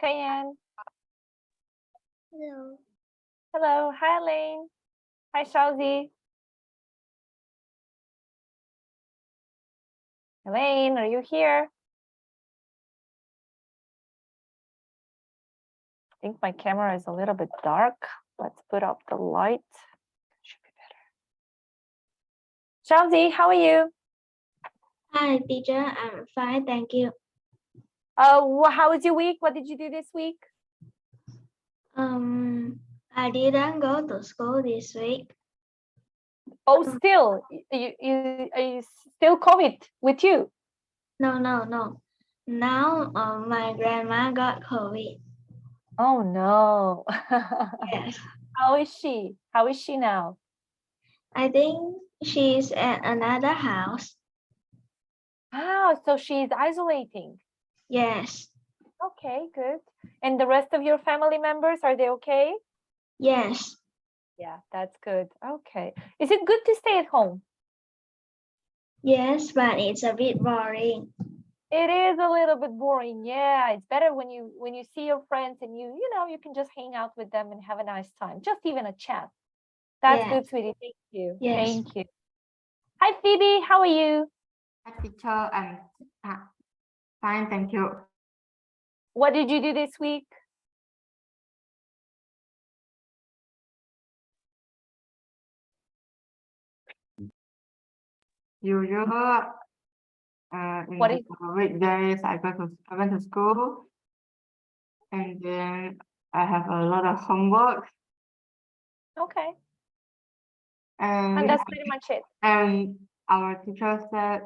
Kayan. Hello. Hello. Hi, Elaine. Hi, Shauzi. Elaine, are you here? I think my camera is a little bit dark. Let's put up the light. Should be better. Shauzi, how are you? Hi, teacher. I'm fine, thank you. How was your week? What did you do this week? I didn't go to school this week. Oh, still, you still COVID with you? No. Now, my grandma got COVID. Oh no. Yes. How is she? How is she now? I think she's at another house. Ah, so she's isolating. Yes. Okay, good. And the rest of your family members, are they okay? Yes. Yeah, that's good. Okay. Is it good to stay at home? Yes, but it's a bit boring. It is a little bit boring. Yeah, it's better when you see your friends and you can just hang out with them and have a nice time. Just even a chat. That's Yeah. good, sweetie. Thank you. Yes. Thank you. Hi, Phoebe. How are you? Hi, teacher. I'm fine, thank you. What did you do this week? Usual. In What the is weekdays, I went to school, and then I have a lot of homework, okay? and And that's pretty much it. and our teacher said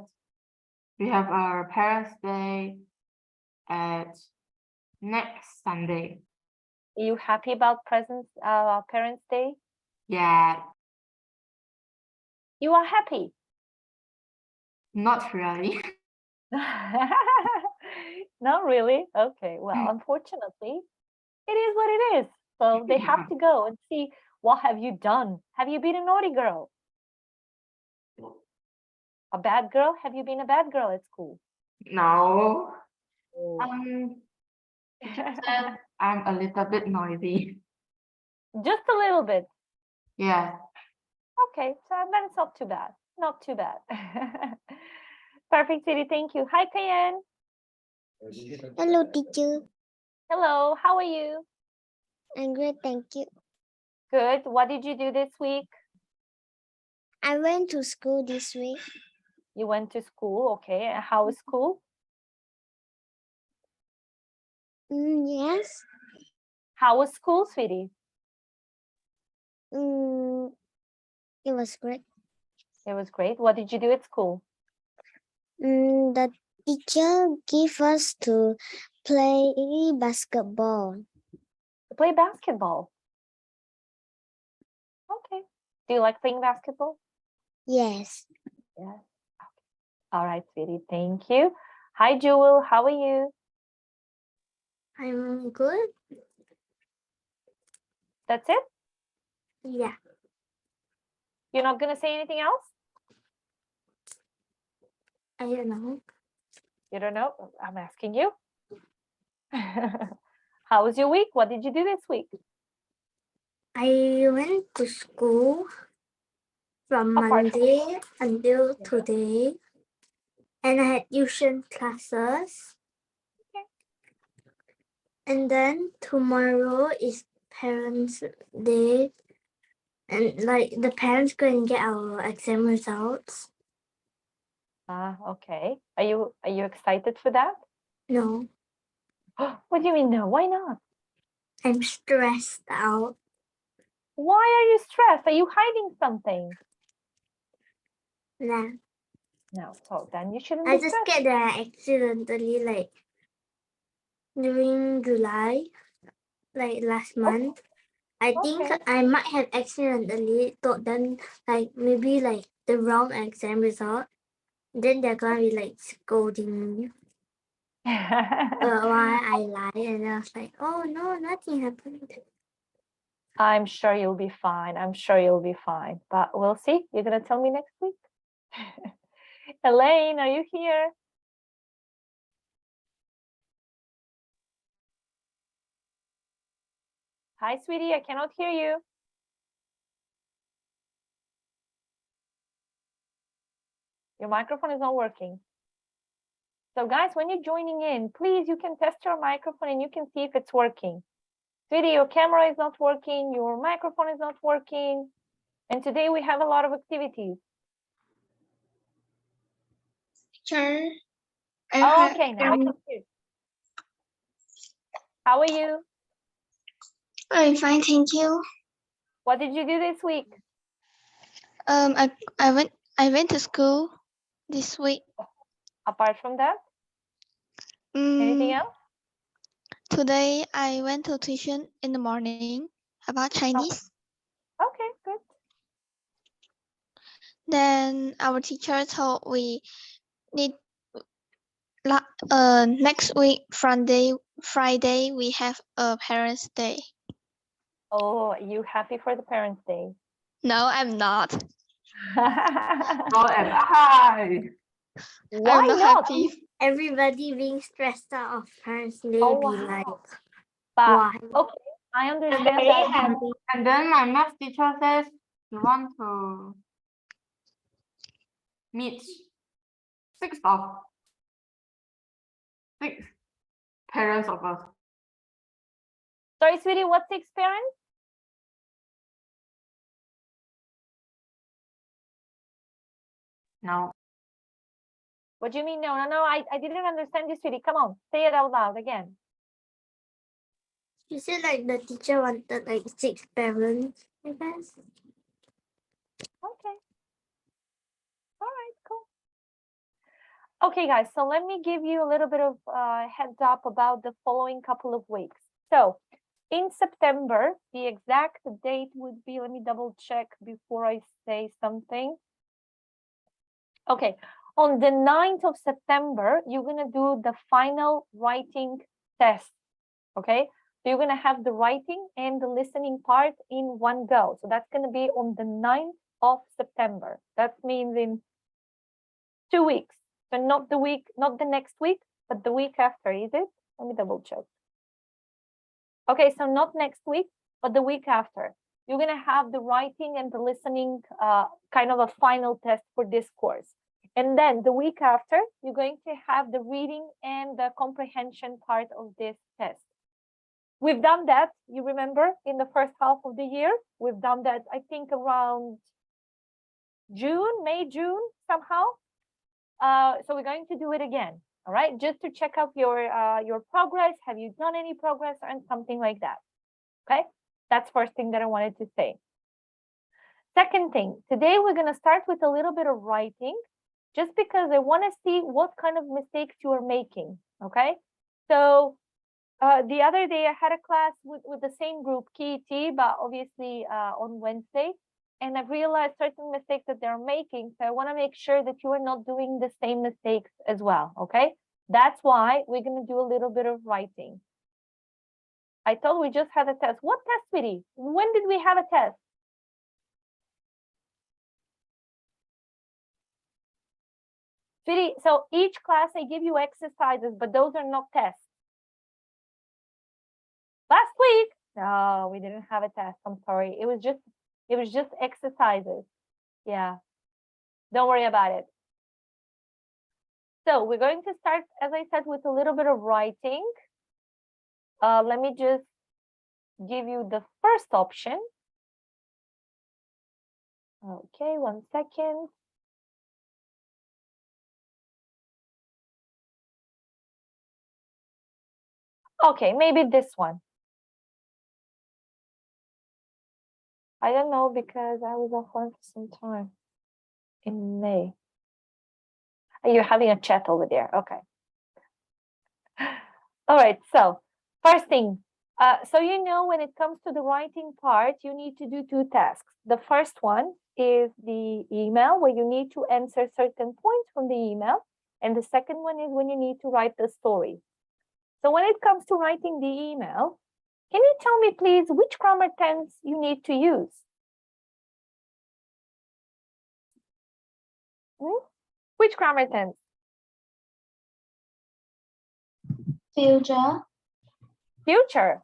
we have our Parents' Day at next Sunday. Are you happy about Parents' Day? Yeah, You are happy? not really. Not really. Okay. Well, unfortunately, it is what it is. So they have to go and see what have you done. Have you been a naughty girl? A bad girl? Have you been a bad girl at school? No. Oh. Teacher said I'm a little bit noisy. Just a little bit. Yeah. Okay, so then it's not too bad. Not too bad. Perfect, City. Thank you. Hi, Kayan. Hello, teacher. Hello. How are you? I'm great, thank you. Good. What did you do this week? I went to school this week. You went to school. Okay. And how was school? Yes. How was school, sweetie? It was great. It was great. What did you do at school? The teacher gave us to play basketball. To play basketball. Okay. Do you like playing basketball? Yes. Yeah. Okay. All right, sweetie. Thank you. Hi, Jewel. How are you? I'm good. That's it? Yeah. You're not going to say anything else? I don't know. You don't know? I'm asking you. How was your week? What did you do this week? I went to school from Apart from Monday until today, and I had tuition classes. Okay. And then tomorrow is Parents' Day, and like the parents go and get our exam results. Okay. Are you excited for that? No, What do you mean no? Why not? I'm stressed out. Why are you stressed? Are you hiding something? Nah, No. So then you shouldn't I be just stressed. get that accidentally like during July, like last month. I think Okay. I might have accidentally thought them like maybe like the wrong exam result. Then they're gonna be like scolding me. Why I lied, and I was like, oh no, nothing happened. I'm sure you'll be fine. I'm sure you'll be fine. But we'll see. You're going to tell me next week. Elaine, are you here? Hi, sweetie, I cannot hear you. Your microphone is not working. So guys, when you're joining in, please, you can test your microphone and you can see if it's working. Sweetie, your camera is not working, your microphone is not working. And today we have a lot of activities. Teacher, Oh, okay, now I can hear. How are you? I'm fine, thank you. What did you do this week? I went to school this week. Apart from that, anything Mm, else? Today I went to tuition in the morning about Chinese. Okay, good. Then our teacher told we need next week Friday we have a Parents' Day. Oh, are you happy for the Parents' Day? No, I'm not. So am I. Why I'm not not? happy. Everybody being stressed out of Parents' Day Oh, be wow. like, But why? okay, I understand very that. happy. And then my math teacher says you want to meet six parents of us. Sorry, sweetie, what's the experience? No. What do you mean? No, I didn't understand you, sweetie. Come on, say it out loud again. She said like the teacher wanted like 6 parents, I guess. Okay. All right, cool. Okay, guys, so let me give you a little bit of heads up about the following couple of weeks. So in September, the exact date would be, let me double check before I say something. Okay, on the 9th of September, you're going to do the final writing test. Okay, so you're going to have the writing and the listening part in one go. So that's going to be on the 9th of September. That means in 2 weeks. So not the next week, but the week after, is it? Let me double check. Okay, so not next week, but the week after. You're going to have the writing and the listening kind of a final test for this course. And then the week after, you're going to have the reading and the comprehension part of this test. We've done that, you remember, in the first half of the year. We've done that, I think, around May, June, somehow. So we're going to do it again, all right? Just to check out your progress. Have you done any progress and something like that? Okay, that's first thing that I wanted to say. Second thing, today we're going to start with a little bit of writing, just because I want to see what kind of mistakes you are making, okay? So the other day I had a class with the same group, KET, but obviously on Wednesday, and I've realized certain mistakes that they're making. So I want to make sure that you are not doing the same mistakes as well, okay? That's why we're going to do a little bit of writing. I thought we just had a test. What test, sweetie? When did we have a test? Sweetie, so each class I give you exercises, but those are not tests. Last week? No, we didn't have a test. I'm sorry. It was just exercises. Yeah. Don't worry about it. So we're going to start, as I said, with a little bit of writing. Let me just give you the first option. Okay, 1 second. Okay, maybe this one. I don't know because I was offline for some time in May. You're having a chat over there. Okay. All right, so first thing, so you know when it comes to the writing part, you need to do 2 tasks. The first one is the email, where you need to answer certain points from the email. And the second one is when you need to write the story. So when it comes to writing the email, can you tell me, please, which grammar tense you need to use? Which grammar tense? Future. Future.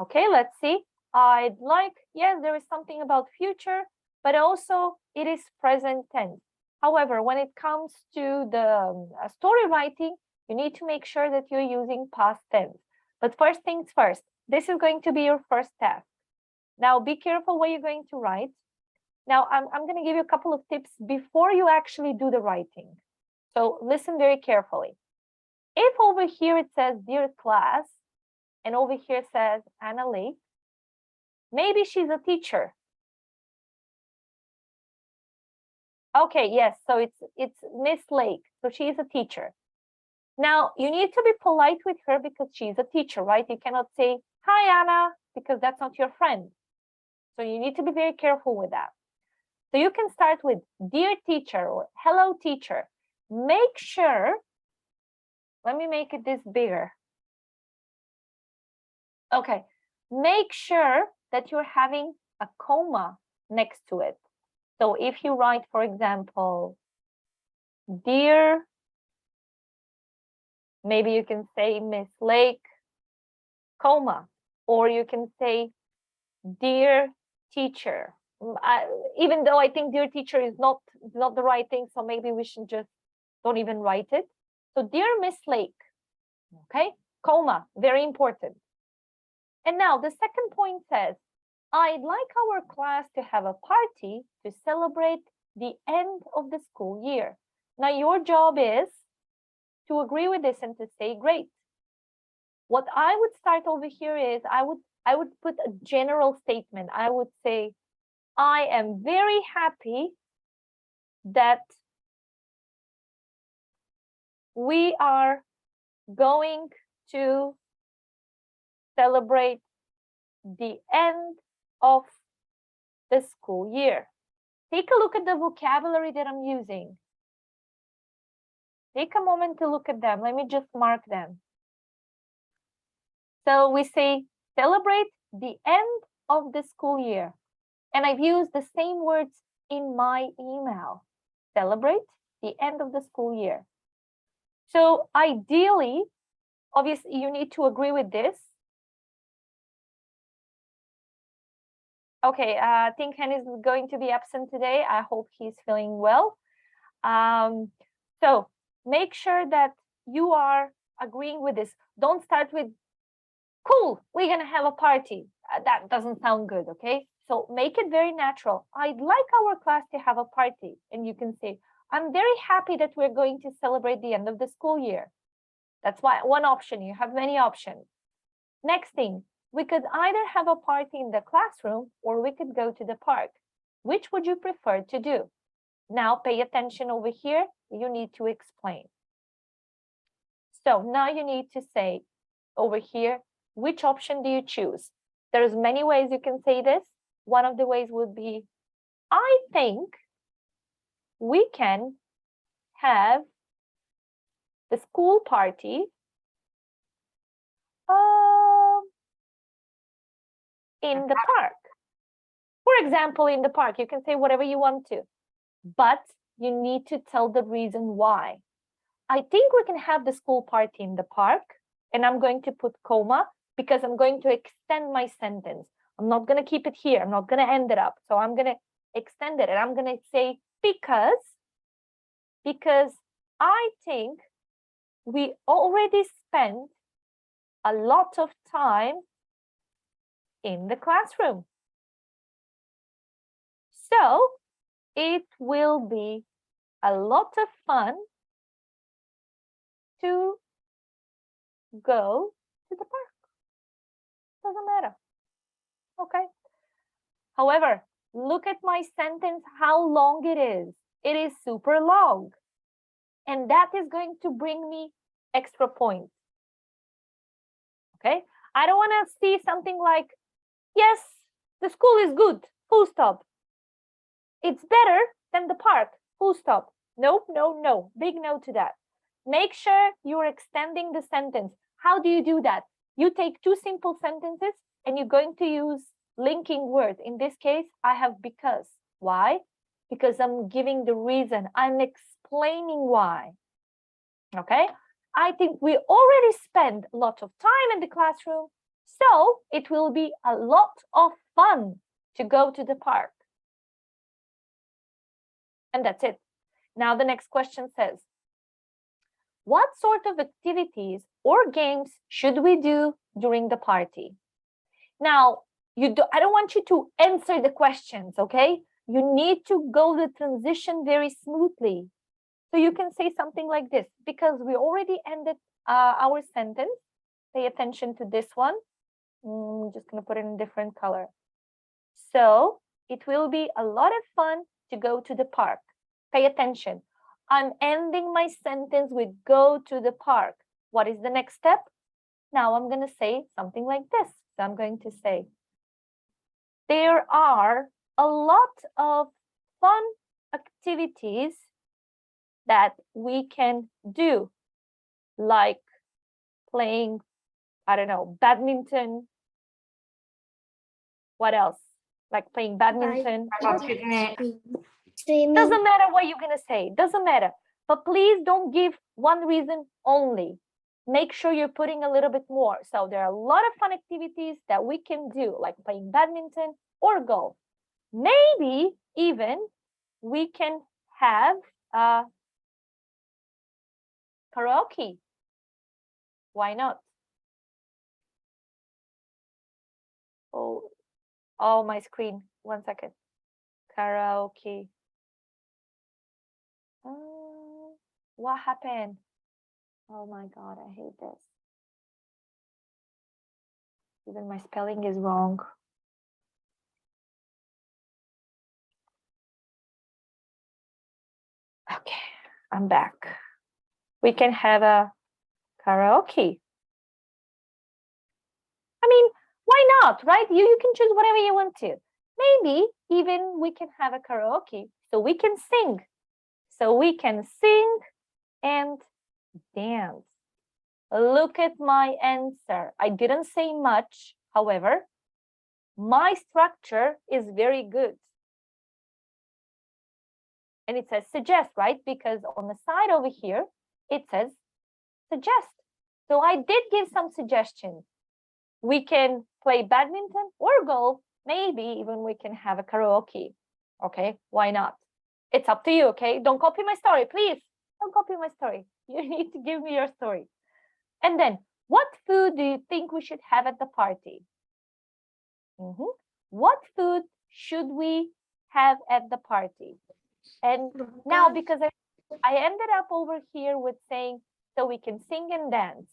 Okay, let's see. I'd like, yes, there is something about future, but also it is present tense. However, when it comes to the story writing, you need to make sure that you're using past tense. But first things first, this is going to be your first task. Now, be careful what you're going to write. Now, I'm going to give you a couple of tips before you actually do the writing. So listen very carefully. If over here it says, dear class, and over here it says Anna Lake, maybe she's a teacher. Okay, yes, so it's Miss Lake, so she is a teacher. Now, you need to be polite with her because she's a teacher, right? You cannot say, hi, Anna, because that's not your friend. So you need to be very careful with that. So you can start with dear teacher or hello teacher. Make sure, let me make it this bigger. Okay, make sure that you're having a comma next to it. So if you write, for example, dear, maybe you can say Miss Lake, comma, or you can say dear teacher. Even though I think dear teacher is not the right thing, so maybe we should just don't even write it. So dear Miss Lake, okay, comma, very important. And now the second point says, I'd like our class to have a party to celebrate the end of the school year. Now your job is to agree with this and to say, great. What I would start over here is I would put a general statement. I would say, I am very happy that we are going to celebrate the end of the school year. Take a look at the vocabulary that I'm using. Take a moment to look at them. Let me just mark them. So we say celebrate the end of the school year. And I've used the same words in my email. Celebrate the end of the school year. So ideally, obviously, you need to agree with this. Okay, I think Ken is going to be absent today. I hope he's feeling well. So make sure that you are agreeing with this. Don't start with, cool, we're gonna have a party. That doesn't sound good, okay? So make it very natural. I'd like our class to have a party. And you can say, I'm very happy that we're going to celebrate the end of the school year. That's why one option, you have many options. Next thing, we could either have a party in the classroom or we could go to the park. Which would you prefer to do? Now pay attention over here, you need to explain. So now you need to say over here, which option do you choose? There's many ways you can say this. One of the ways would be, I think we can have the school party in the park. For example, in the park, you can say whatever you want to, but you need to tell the reason why. I think we can have the school party in the park, and I'm going to put comma because I'm going to extend my sentence. I'm not going to keep it here. I'm not going to end it up. So I'm going to extend it, and I'm going to say because I think we already spent a lot of time in the classroom. So it will be a lot of fun to go to the park. Doesn't matter. Okay. However, look at my sentence, how long it is. It is super long. And that is going to bring me extra points. Okay. I don't want to see something like, yes, the school is good, full stop. It's better than the park, full stop. Nope, no, no, big no to that. Make sure you're extending the sentence. How do you do that? You take two simple sentences and you're going to use linking words. In this case, I have because. Why? Because I'm giving the reason. I'm explaining why. Okay? I think we already spent a lot of time in the classroom. So it will be a lot of fun to go to the park. And that's it. Now the next question says, what sort of activities or games should we do during the party? Now, I don't want you to answer the questions, okay? You need to go the transition very smoothly. So you can say something like this, because we already ended our sentence. Pay attention to this one. I'm just going to put it in a different color. So it will be a lot of fun to go to the park. Pay attention. I'm ending my sentence with go to the park. What is the next step? Now I'm going to say something like this. So I'm going to say, there are a lot of fun activities that we can do, like playing, I don't know, badminton. What else? Like playing badminton. Have a picnic. Swimming. Doesn't matter what you're going to say. Doesn't matter. But please don't give one reason only. Make sure you're putting a little bit more. So there are a lot of fun activities that we can do, like playing badminton or golf. Maybe even we can have karaoke. Why not? Oh, my screen. 1 second. Karaoke. What happened? Oh my God, I hate this. Even my spelling is wrong. Okay, I'm back. We can have a karaoke. I mean, why not, right? You can choose whatever you want to. Maybe even we can have a karaoke so we can sing. So we can sing and dance. Look at my answer. I didn't say much. However, my structure is very good. And it says suggest, right? Because on the side over here, it says suggest. So I did give some suggestions. We can play badminton or golf. Maybe even we can have a karaoke. Okay, why not? It's up to you, okay? Don't copy my story, please. Don't copy my story. You need to give me your story. And then, what food do you think we should have at the party? What food should we have at the party? And now, because I ended up over here with saying, so we can sing and dance.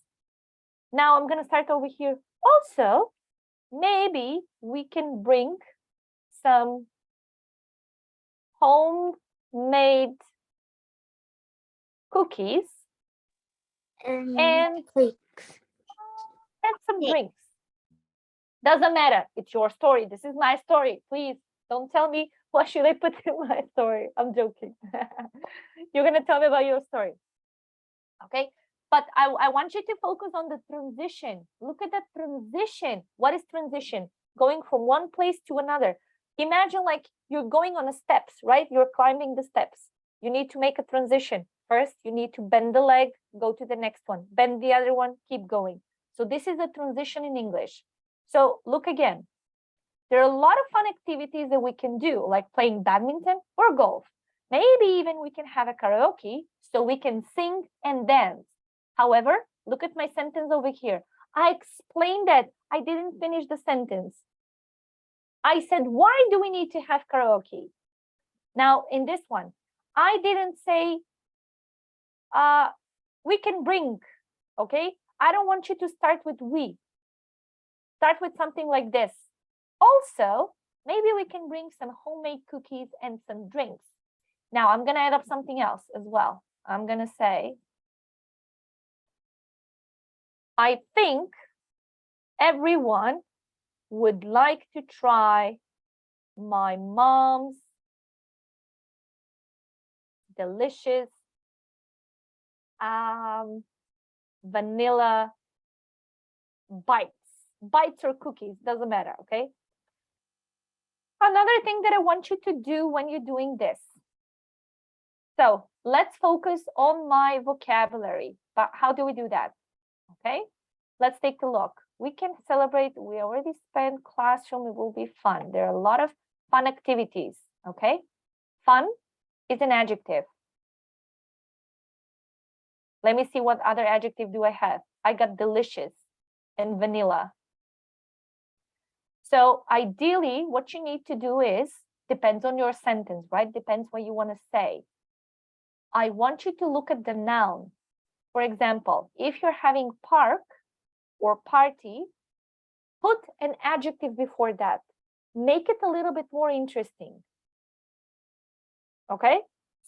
Now I'm going to start over here. Also, maybe we can bring some homemade cookies and some drinks. Doesn't matter. It's your story. This is my story. Please don't tell me what should I put in my story. I'm joking. You're going to tell me about your story. Okay. But I want you to focus on the transition. Look at the transition. What is transition? Going from one place to another. Imagine like you're going on the steps, right? You're climbing the steps. You need to make a transition. First, you need to bend the leg, go to the next one. Bend the other one, keep going. So this is a transition in English. So look again. There are a lot of fun activities that we can do, like playing badminton or golf. Maybe even we can have a karaoke so we can sing and dance. However, look at my sentence over here. I explained that. I didn't finish the sentence. I said, why do we need to have karaoke? Now, in this one, I didn't say we can bring, okay? I don't want you to start with we. Start with something like this. Also, maybe we can bring some homemade cookies and some drinks. Now, I'm going to add up something else as well. I'm going to say, I think everyone would like to try my mom's delicious vanilla bites or cookies, doesn't matter, okay? Another thing that I want you to do when you're doing this. So let's focus on my vocabulary. But how do we do that? Okay, let's take a look. we can celebrate. We already spent classroom. It will be fun. There are a lot of fun activities. Okay. Fun is an adjective. Let me see what other adjective do I have. I got delicious and vanilla. So ideally, what you need to do is, depends on your sentence, right? Depends what you want to say. I want you to look at the noun. For example, if you're having park or party, put an adjective before that. Make it a little bit more interesting. Okay?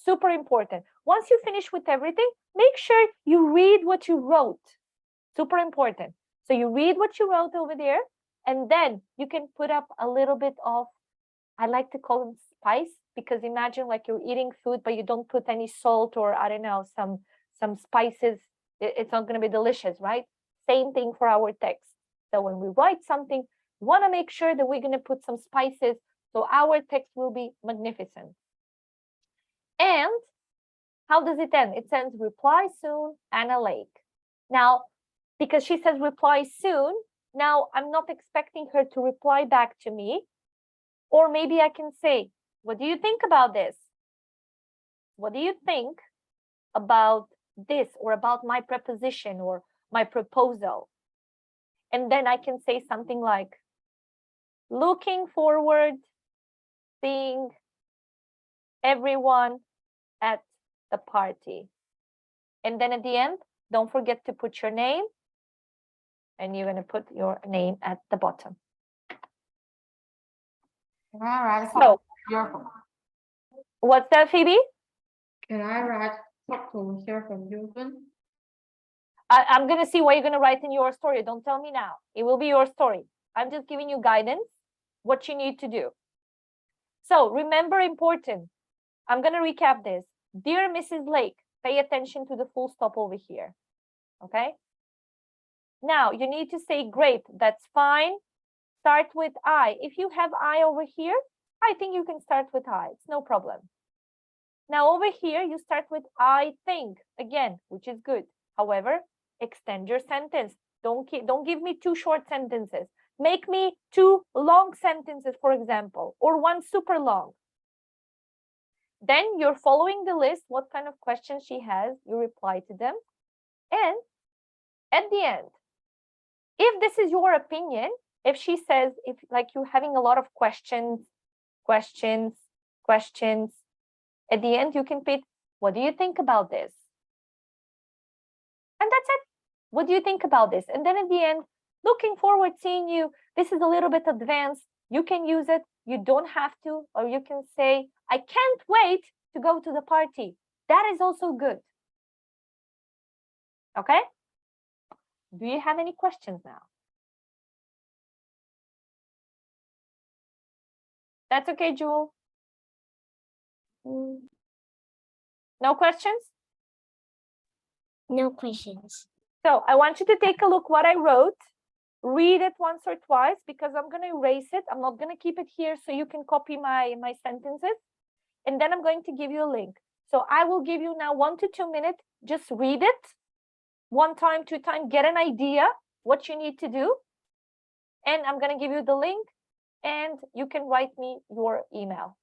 Super important. Once you finish with everything, make sure you read what you wrote. Super important. So you read what you wrote over there, and then you can put up a little bit of, I like to call them spice, because imagine like you're eating food, but you don't put any salt or I don't know, some spices. It's not going to be delicious, right? Same thing for our text. So when we write something, we want to make sure that we're going to put some spices so our text will be magnificent. And how does it end? It ends reply soon, Anna Lake. Now, because she says reply soon, now I'm not expecting her to reply back to me. Or maybe I can say, what do you think about this? What do you think about this, or about my preposition or my proposal? And then I can say something like, looking forward seeing everyone at the party. And then at the end, don't forget to put your name, and you're going to put your name at the bottom. Can I write So, here from? what's that, Phoebe? Can I write hope to hear from you soon? I'm going to see what you're going to write in your story. Don't tell me now. It will be your story. I'm just giving you guidance, what you need to do. So remember, important. I'm going to recap this. Dear Mrs. Lake, pay attention to the full stop over here. Okay. Now you need to say great. That's fine. Start with I. If you have I over here, I think you can start with I. It's no problem. Now over here, you start with I think again, which is good. However, extend your sentence. Don't give me two short sentences. Make me two long sentences, for example, or one super long. Then you're following the list, what kind of questions she has, you reply to them. And at the end, if this is your opinion, if she says, if like you're having a lot of questions, at the end you can put, what do you think about this? And that's it. What do you think about this? And then at the end, looking forward seeing you. This is a little bit advanced. You can use it. You don't have to, or you can say, I can't wait to go to the party. That is also good. Okay? Do you have any questions now? That's okay, Jewel. No questions? No questions. So I want you to take a look what I wrote. Read it once or twice, because I'm going to erase it. I'm not going to keep it here so you can copy my sentences. And then I'm going to give you a link. So I will give you now 1 to 2 minutes. Just read it 1 time, 2 times, get an idea what you need to do. And I'm going to give you the link, and you can write me your email.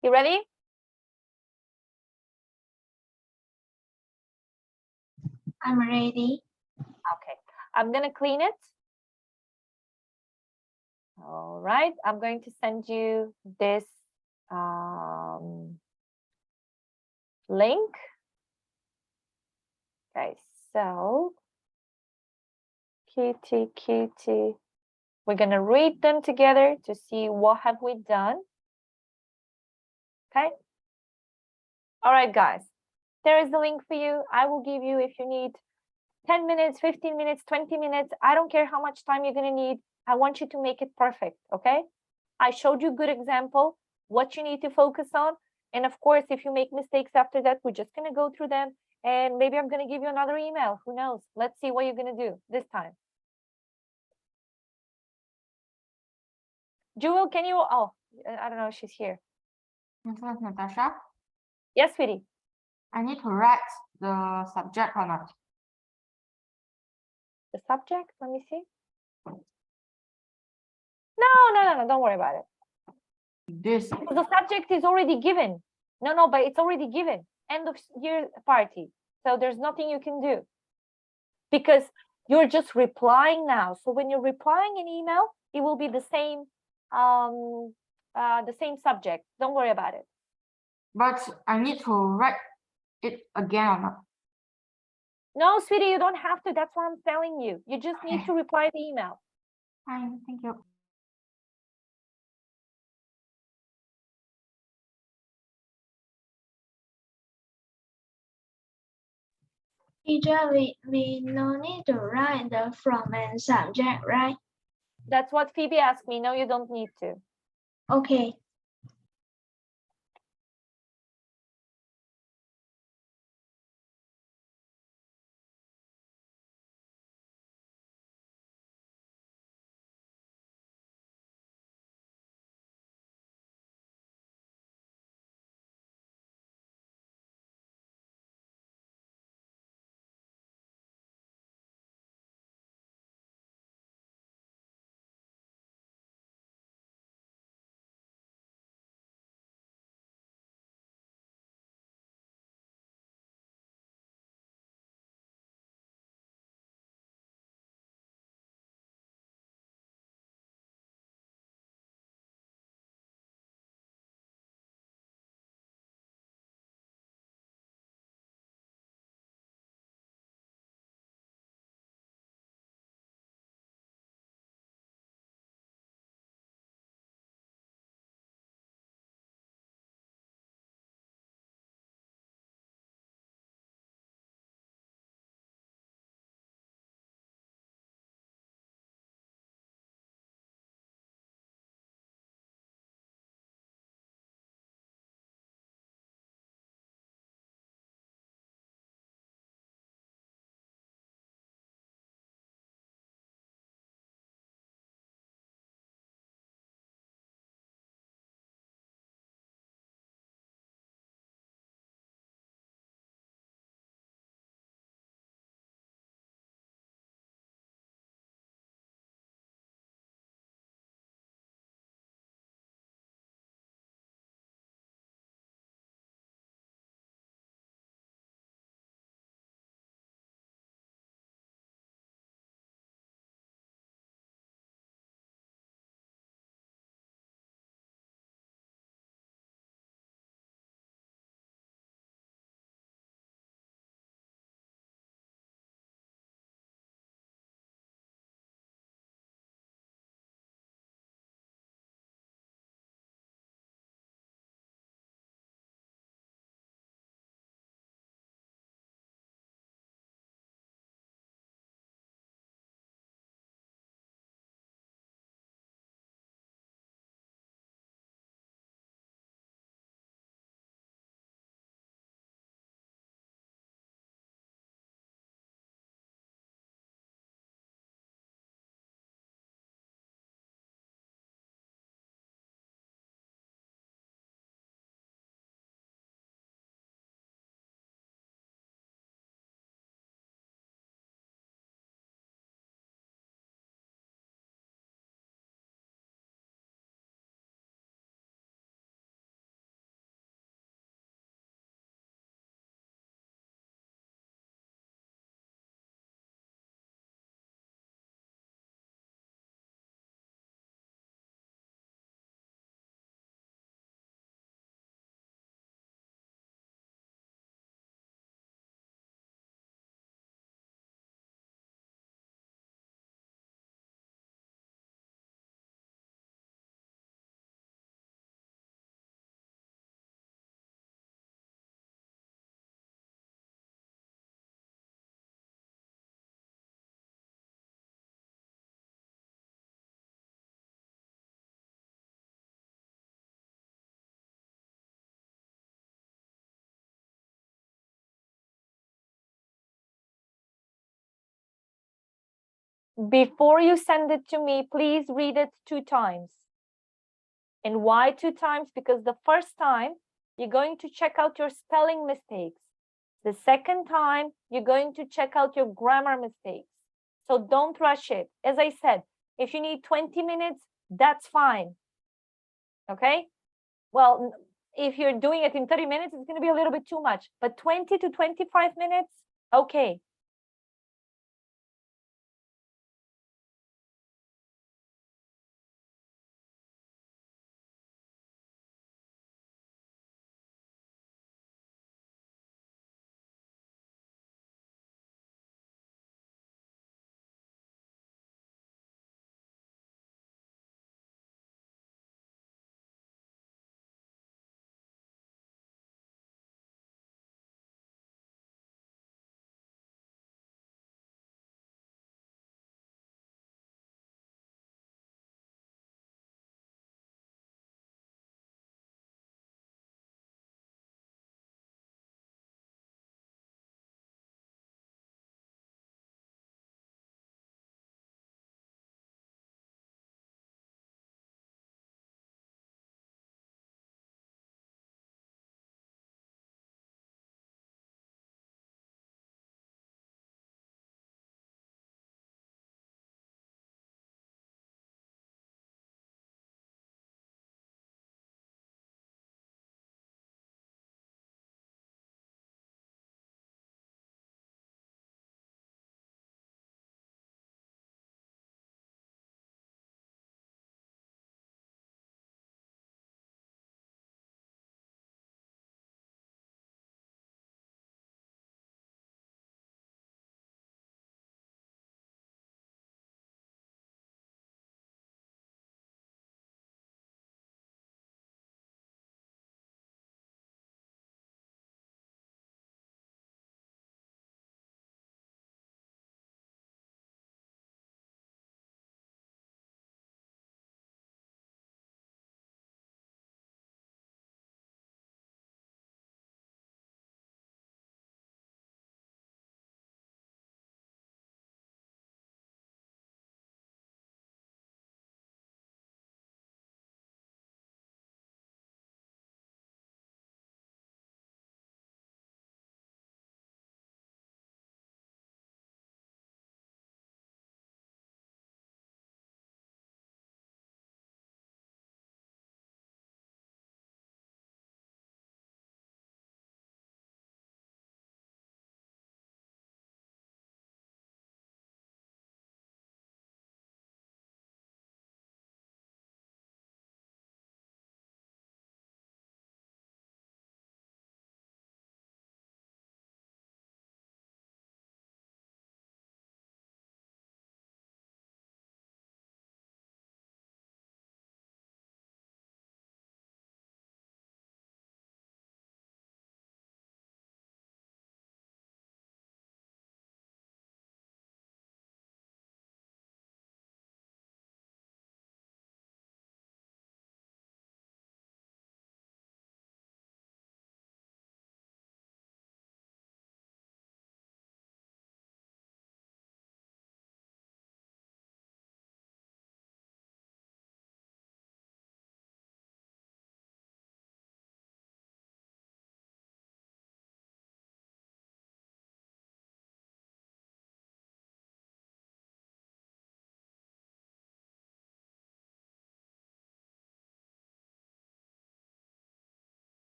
You ready? I'm ready. Okay. I'm going to clean it. All right. I'm going to send you this link. Okay. So KET. We're going to read them together to see what have we done. Okay. All right, guys. there is the link for you. I will give you, if you need 10 minutes, 15 minutes, 20 minutes. I don't care how much time you're going to need. I want you to make it perfect, okay? I showed you good example, what you need to focus on. And of course, if you make mistakes after that, we're just going to go through them. And maybe I'm going to give you another email. Who knows? Let's see what you're going to do this time. Jewel, can you? Oh, I don't know if she's here. Mrs. Natasha, Yes, sweetie. I need to write the subject or not? The subject, let me see. No, don't worry about it. This. Because the subject is already given. No, but it's already given. End of year party. So there's nothing you can do. Because you're just replying now. So when you're replying an email, it will be the same subject. Don't worry about it. But I need to write it again or not? No, sweetie, you don't have to. That's what I'm telling you. You just need to reply the email. Fine, thank you. Teacher, we no need to write the from and subject, right? That's what Phoebe asked me. No, you don't need to. Okay. before you send it to me, please read it 2 times. And why 2 times? Because the first time, you're going to check out your spelling mistakes. The second time, you're going to check out your grammar mistakes. So don't rush it. As I said, if you need 20 minutes, that's fine. Okay? Well, if you're doing it in 30 minutes, it's going to be a little bit too much. But 20 to 25 minutes, okay.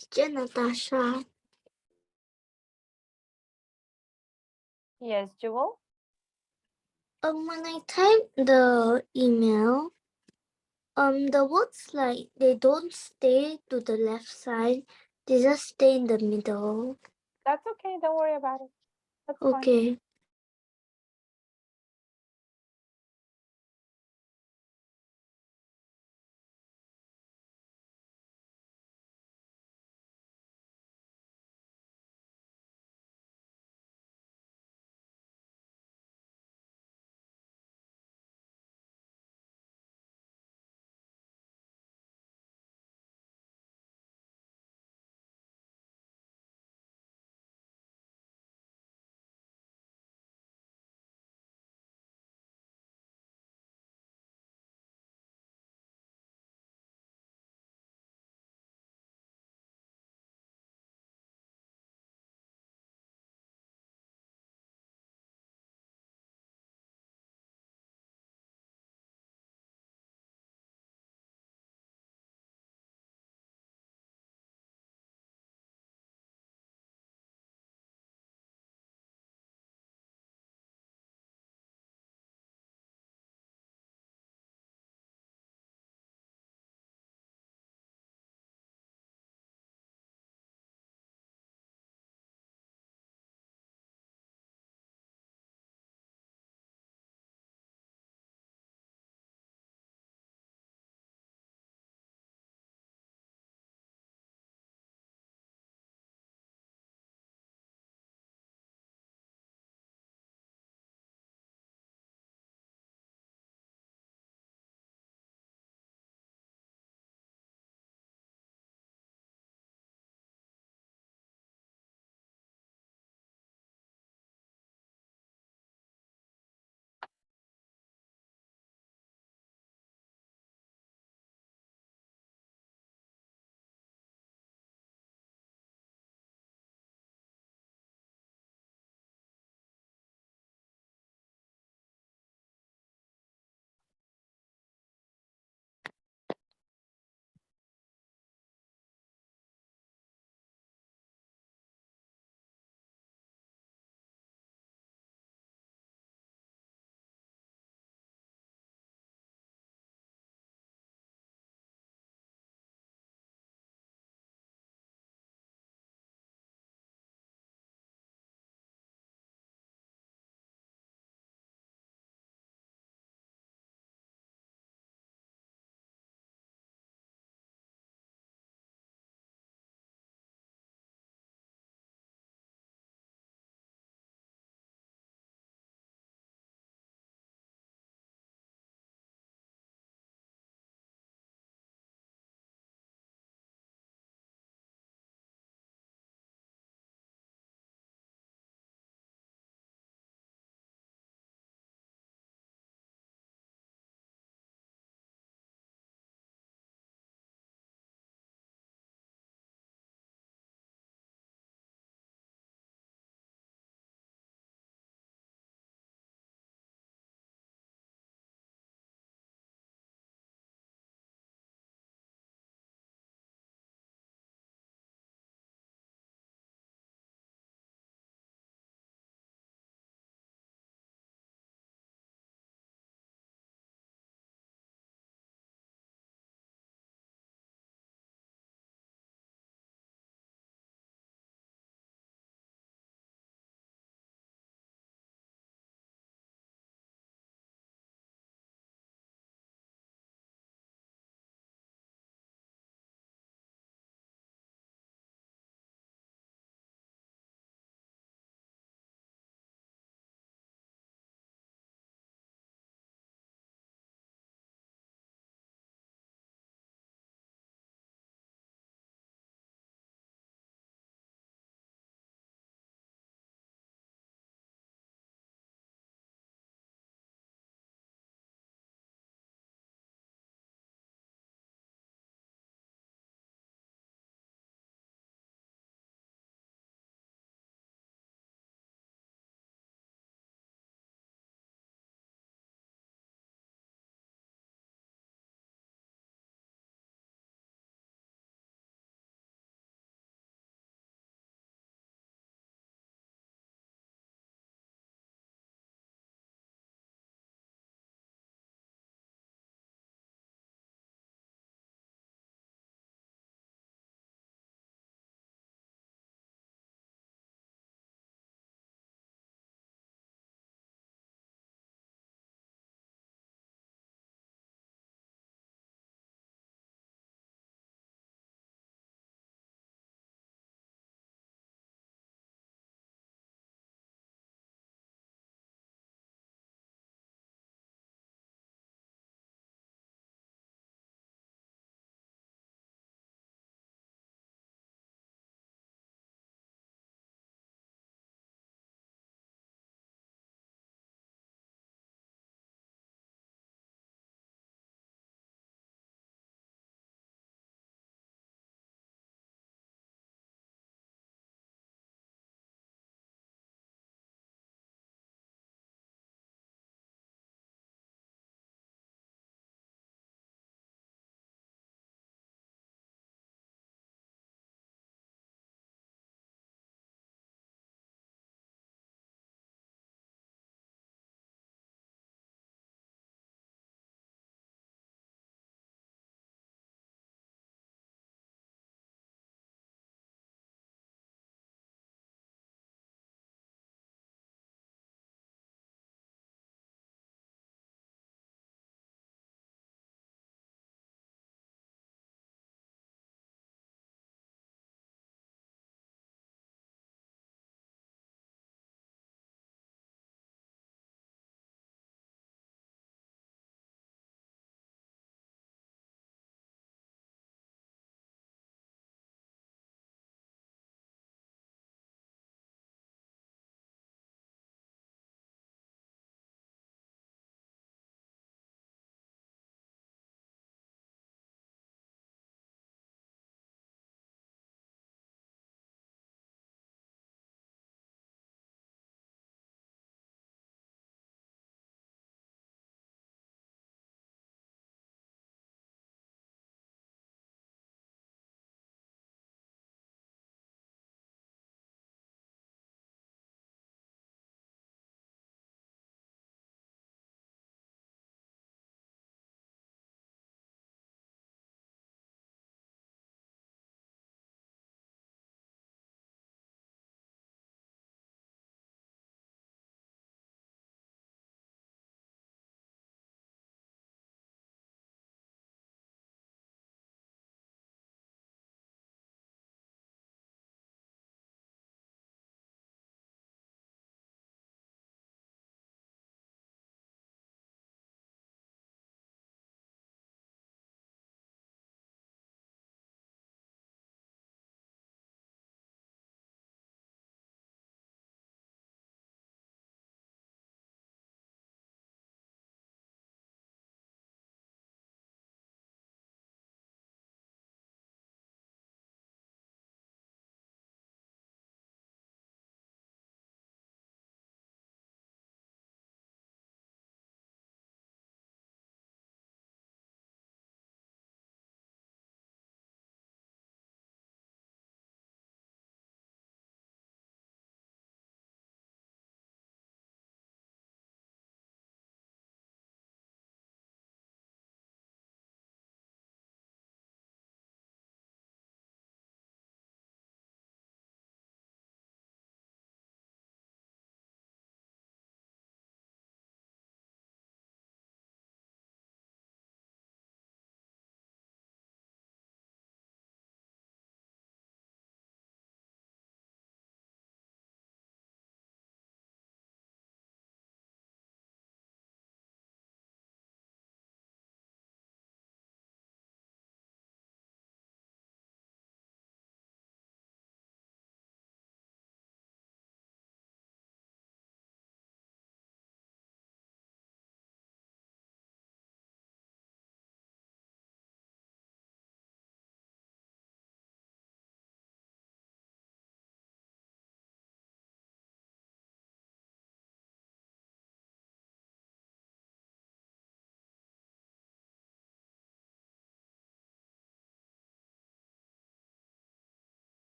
Teacher Natasha. Yes, Jewel? When I type the email, the words like they don't stay to the left side, they just stay in the middle. That's okay. Don't worry about it. That's fine. Okay.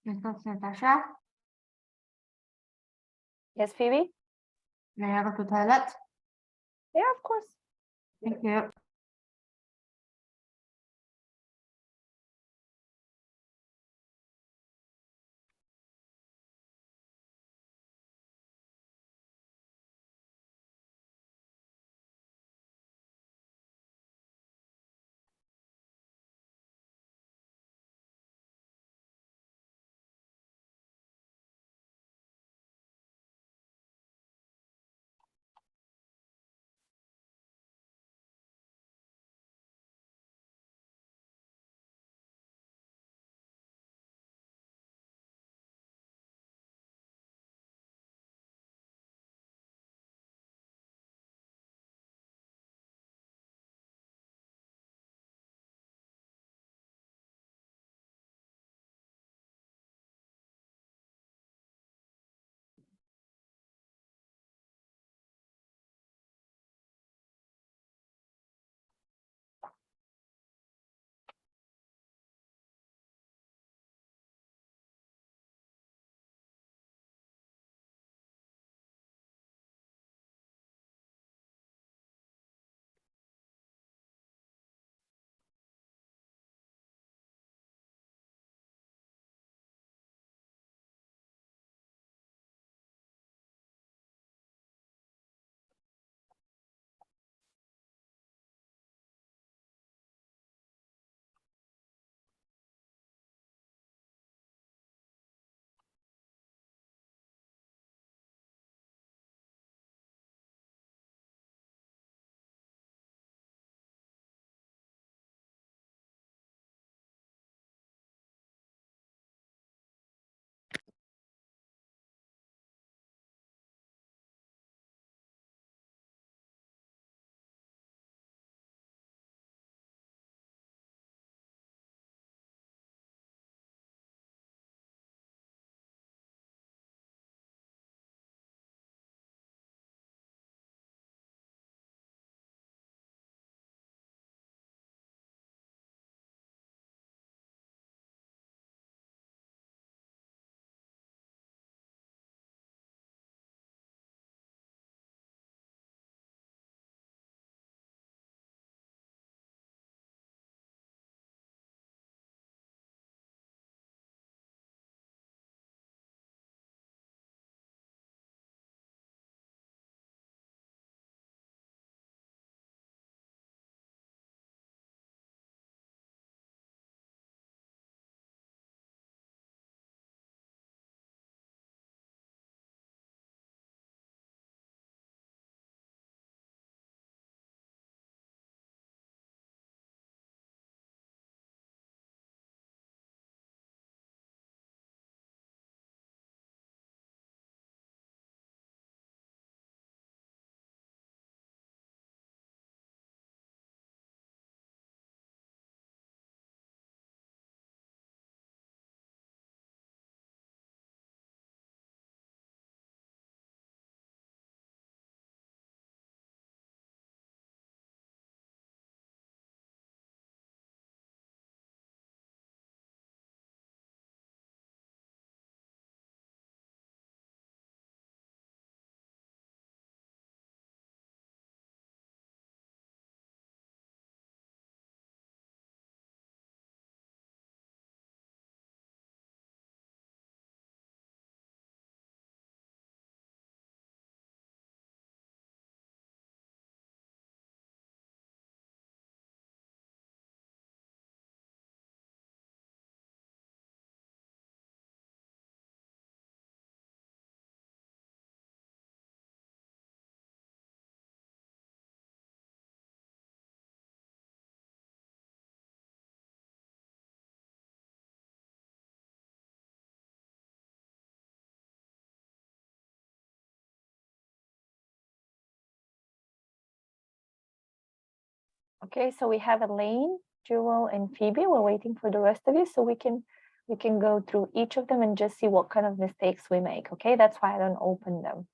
Mrs. Natasha, Yes, Phoebe? may I go to toilet? Yeah, of course. Thank you. Okay, so we have Elaine, Jewel, and Phoebe. We're waiting for the rest of you so we can go through each of them and just see what kind of mistakes we make. Okay, that's why I don't open them.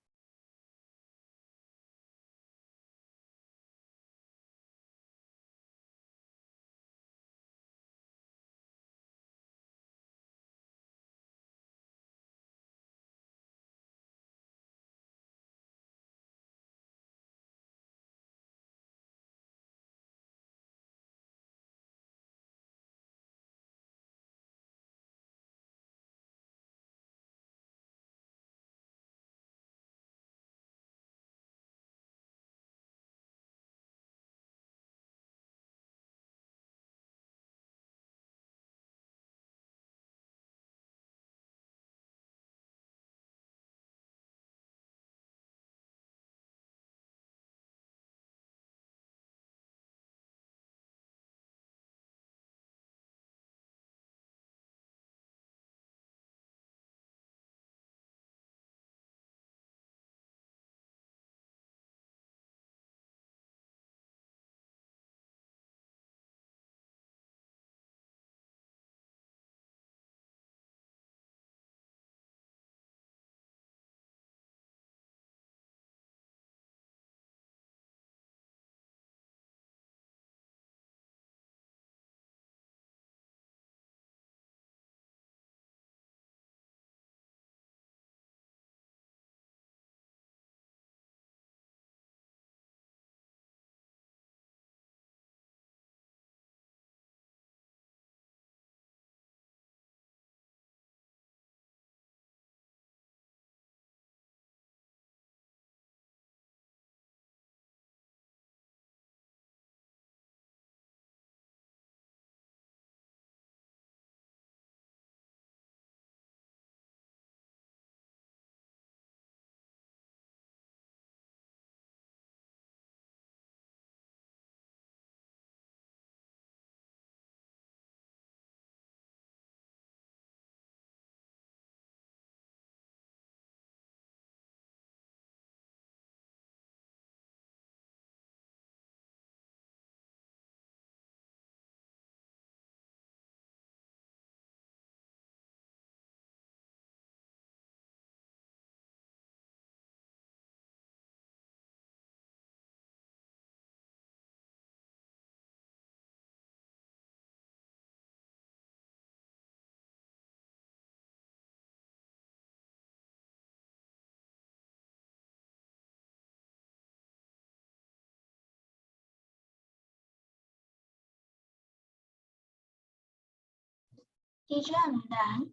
Teacher, I'm done.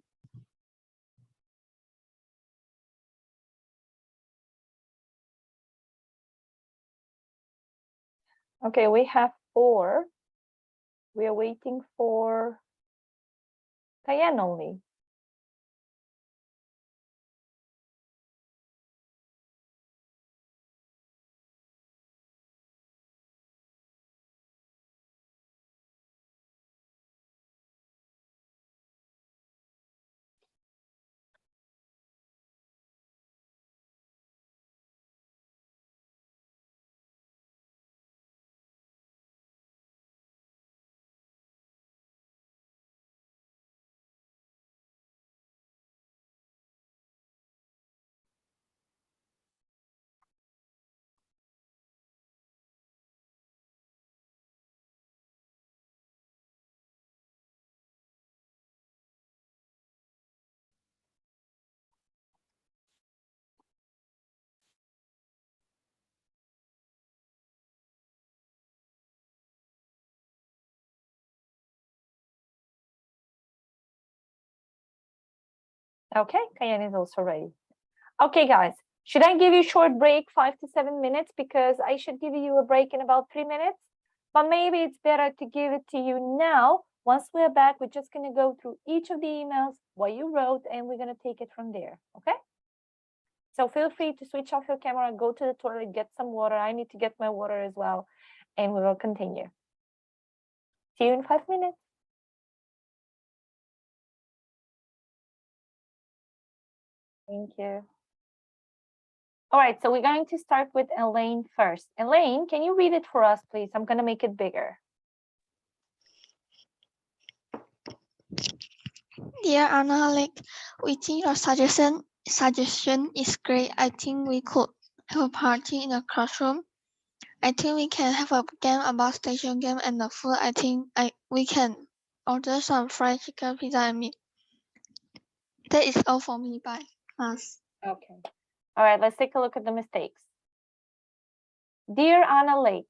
Okay, we have 4. We are waiting for Cayenne only. Okay, Cayenne is also ready. Okay, guys, should I give you a short break, 5 to 7 minutes? Because I should give you a break in about 3 minutes. But maybe it's better to give it to you now. Once we're back, we're just going to go through each of the emails, what you wrote, and we're going to take it from there. Okay? So feel free to switch off your camera, go to the toilet, get some water. I need to get my water as well. And we will continue. See you in 5 minutes. Thank you. All right, so we're going to start with Elaine first. Elaine, can you read it for us, please? I'm going to make it bigger. Dear Annalik, we think your suggestion is great. I think we could have a party in the classroom. I think we can have a game about station game and the food. I think we can order some fried chicken, pizza, and meat. That is all for me. Bye. Class. Okay. All right, let's take a look at the mistakes. Dear Anna Lake,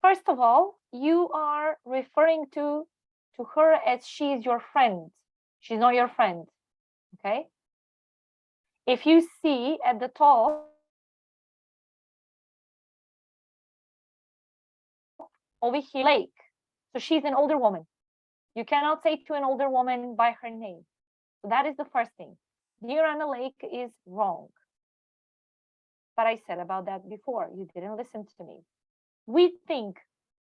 first of all, you are referring to her as she is your friend. She's not your friend, okay? If you see at the top, over here, Lake, so she's an older woman. You cannot say to an older woman by her name. So that is the first thing. Dear Anna Lake is wrong. But I said about that before. You didn't listen to me. We think,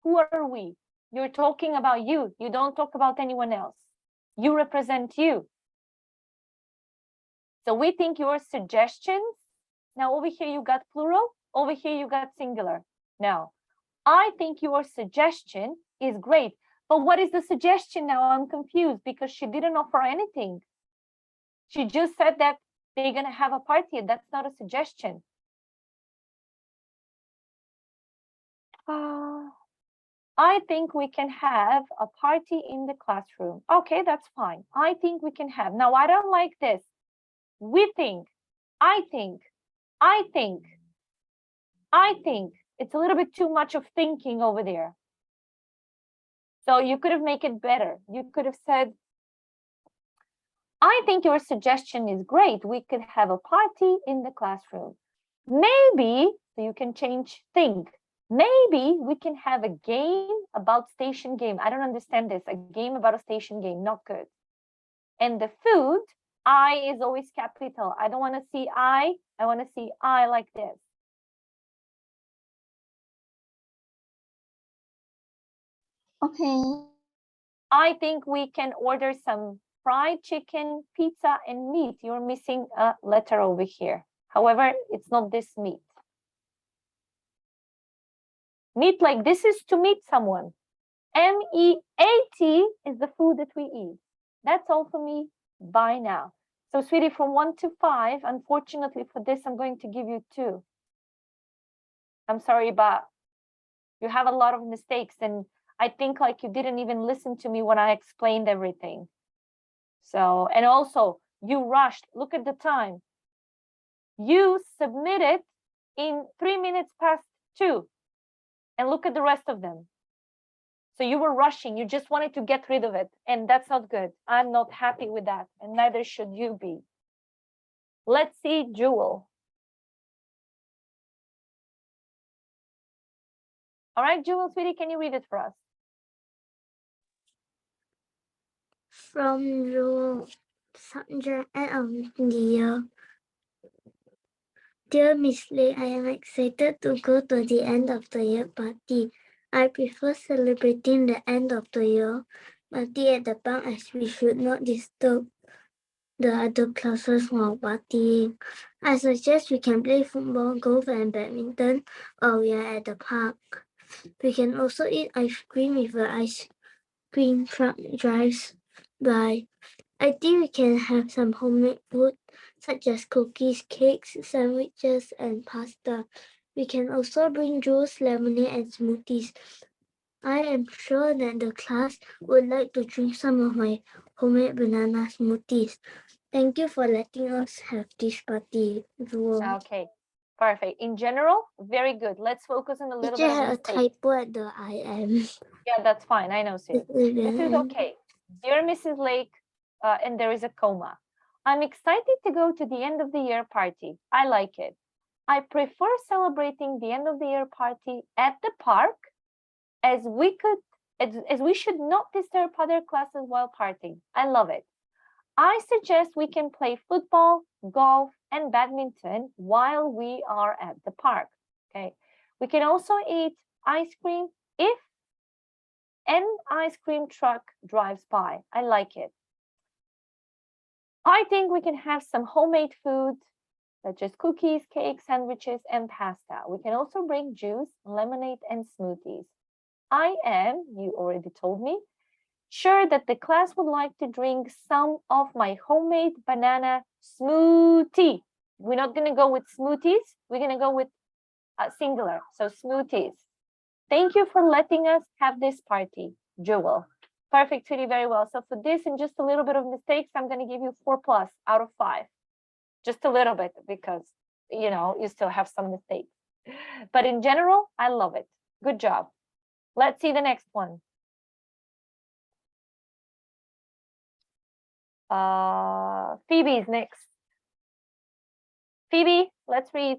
who are we? You're talking about you. You don't talk about anyone else. You represent you. So we think your suggestions, now over here you got plural, over here you got singular. Now, I think your suggestion is great. But what is the suggestion now? I'm confused because she didn't offer anything. She just said that they're going to have a party. That's not a suggestion. I think we can have a party in the classroom. Okay, that's fine. I think we can have. Now, I don't like this. We think, I think, I think, I think. It's a little bit too much of thinking over there. So you could have made it better. You could have said, I think your suggestion is great. We could have a party in the classroom. Maybe, so you can change think. Maybe we can have a game about station game. I don't understand this. A game about a station game, not good. And the food, I is always capital. I don't want to see I want to see I like this. Okay. I think we can order some fried chicken, pizza, and meat. You're missing a letter over here. However, it's not this meat. Meat like this is to meet someone. MEAT is the food that we eat. That's all for me. Bye now. So, sweetie, from 1 to 5, unfortunately for this, I'm going to give you 2. I'm sorry, but you have a lot of mistakes, and I think like you didn't even listen to me when I explained everything. So, and also you rushed. Look at the time. You submitted in 3 minutes past 2, and look at the rest of them. So you were rushing, you just wanted to get rid of it, and that's not good. I'm not happy with that, and neither should you be. Let's see, Jewel. All right, Jewel, sweetie, can you read it for us? From your subject end of the year. Dear Miss Lee, I am excited to go to the end of the year party. I prefer celebrating the end of the year party at the park as we should not disturb the other classes while partying. I suggest we can play football, golf, and badminton while we are at the park. We can also eat ice cream if the ice cream truck drives by. I think we can have some homemade food such as cookies, cakes, sandwiches, and pasta. We can also bring juice, lemonade, and smoothies. I am sure that the class would like to drink some of my homemade banana smoothies. Thank you for letting us have this party. Jewel. Okay, perfect. In general, very good. Let's focus on a little Teacher bit of had a mistakes. typo at the I am. Yeah, that's fine. I know, Sue. This is okay. Dear Mrs. Lake, and there is a comma. I'm excited to go to the end of the year party. I like it. I prefer celebrating the end of the year party at the park as we should not disturb other classes while partying. I love it. I suggest we can play football, golf, and badminton while we are at the park. Okay. We can also eat ice cream if an ice cream truck drives by. I like it. I think we can have some homemade food, such as cookies, cakes, sandwiches, and pasta. We can also bring juice, lemonade, and smoothies. I am, you already told me, sure that the class would like to drink some of my homemade banana smoothie. We're not going to go with smoothies. We're going to go with singular, so smoothies. Thank you for letting us have this party, Jewel. Perfect, Sweetie, very well. So for this and just a little bit of mistakes, I'm going to give you 4+ out of 5. Just a little bit because, you know, you still have some mistakes. But in general, I love it. Good job. Let's see the next one. Phoebe's next. Phoebe, let's read.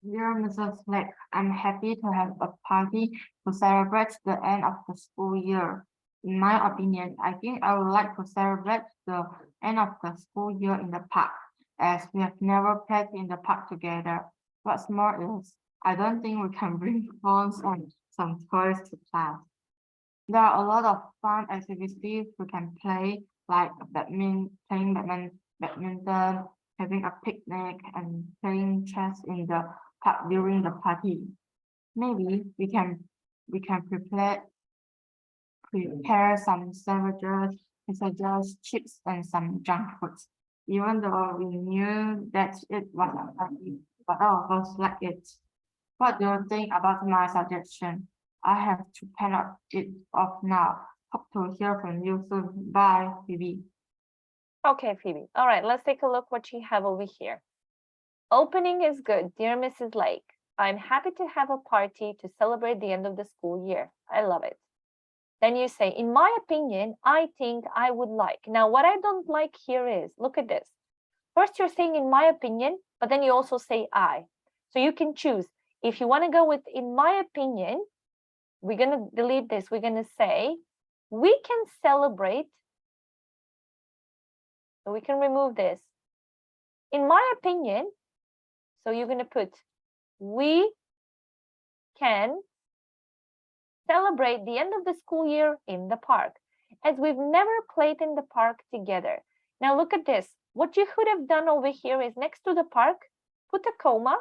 Dear Mrs. Lake, I'm happy to have a party to celebrate the end of the school year. In my opinion, I think I would like to celebrate the end of the school year in the park, as we have never played in the park together. What's more is, I don't think we can bring phones and some toys to class. There are a lot of fun activities we can play, like playing badminton, having a picnic, and playing chess in the park during the party. Maybe we can prepare some sandwiches, chips, and some junk foods. Even though we knew that it was a party, but all of us like it. What do you think about my suggestion? I have to pen it off now. Hope to hear from you soon. Bye, Phoebe. Okay, Phoebe. All right, let's take a look what you have over here. Opening is good. Dear Mrs. Lake, I'm happy to have a party to celebrate the end of the school year. I love it. Then you say, in my opinion, I think I would like. Now, what I don't like here is, look at this. First, you're saying in my opinion, but then you also say I. So you can choose. If you want to go with in my opinion, we're going to delete this. We're going to say, we can celebrate. So we can remove this. In my opinion, so you're going to put, we can celebrate the end of the school year in the park, as we've never played in the park together. Now look at this. What you could have done over here is next to the park, put a comma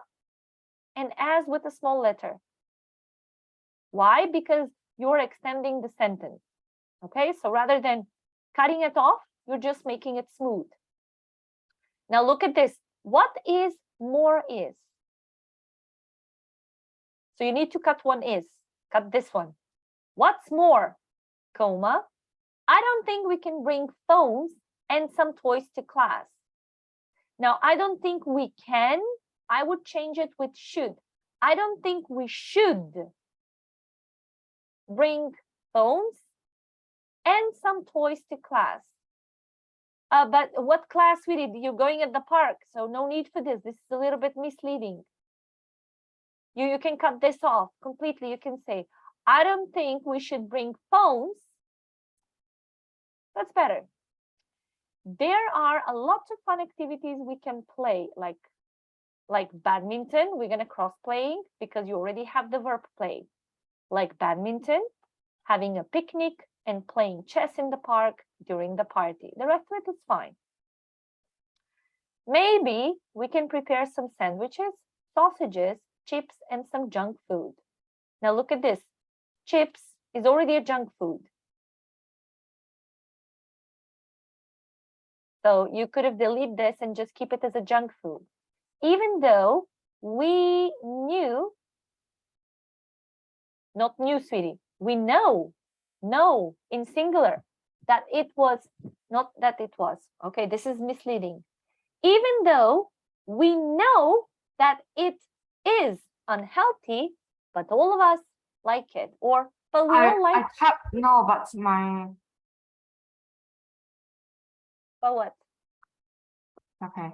and as with a small letter. Why? Because you're extending the sentence. Okay, so rather than cutting it off, you're just making it smooth. Now look at this. What is more is? So you need to cut one is. Cut this one. What's more, comma, I don't think we can bring phones and some toys to class. Now, I don't think we can. I would change it with should. I don't think we should bring phones and some toys to class. But what class, sweetie? You're going at the park, so no need for this. This is a little bit misleading. You can cut this off completely. You can say, I don't think we should bring phones. That's better. There are a lot of fun activities we can play, like badminton. We're going to cross playing because you already have the verb play. Like badminton, having a picnic, and playing chess in the park during the party. The rest of it is fine. Maybe we can prepare some sandwiches, sausages, chips, and some junk food. Now look at this. Chips is already a junk food. So you could have deleted this and just keep it as a junk food. Even though we knew, not knew, sweetie, we know in singular that it was, not that it was. Okay, this is misleading. Even though we know that it is unhealthy, but all of us like it. Or, but we all like. I can't know, but my. But what? Okay.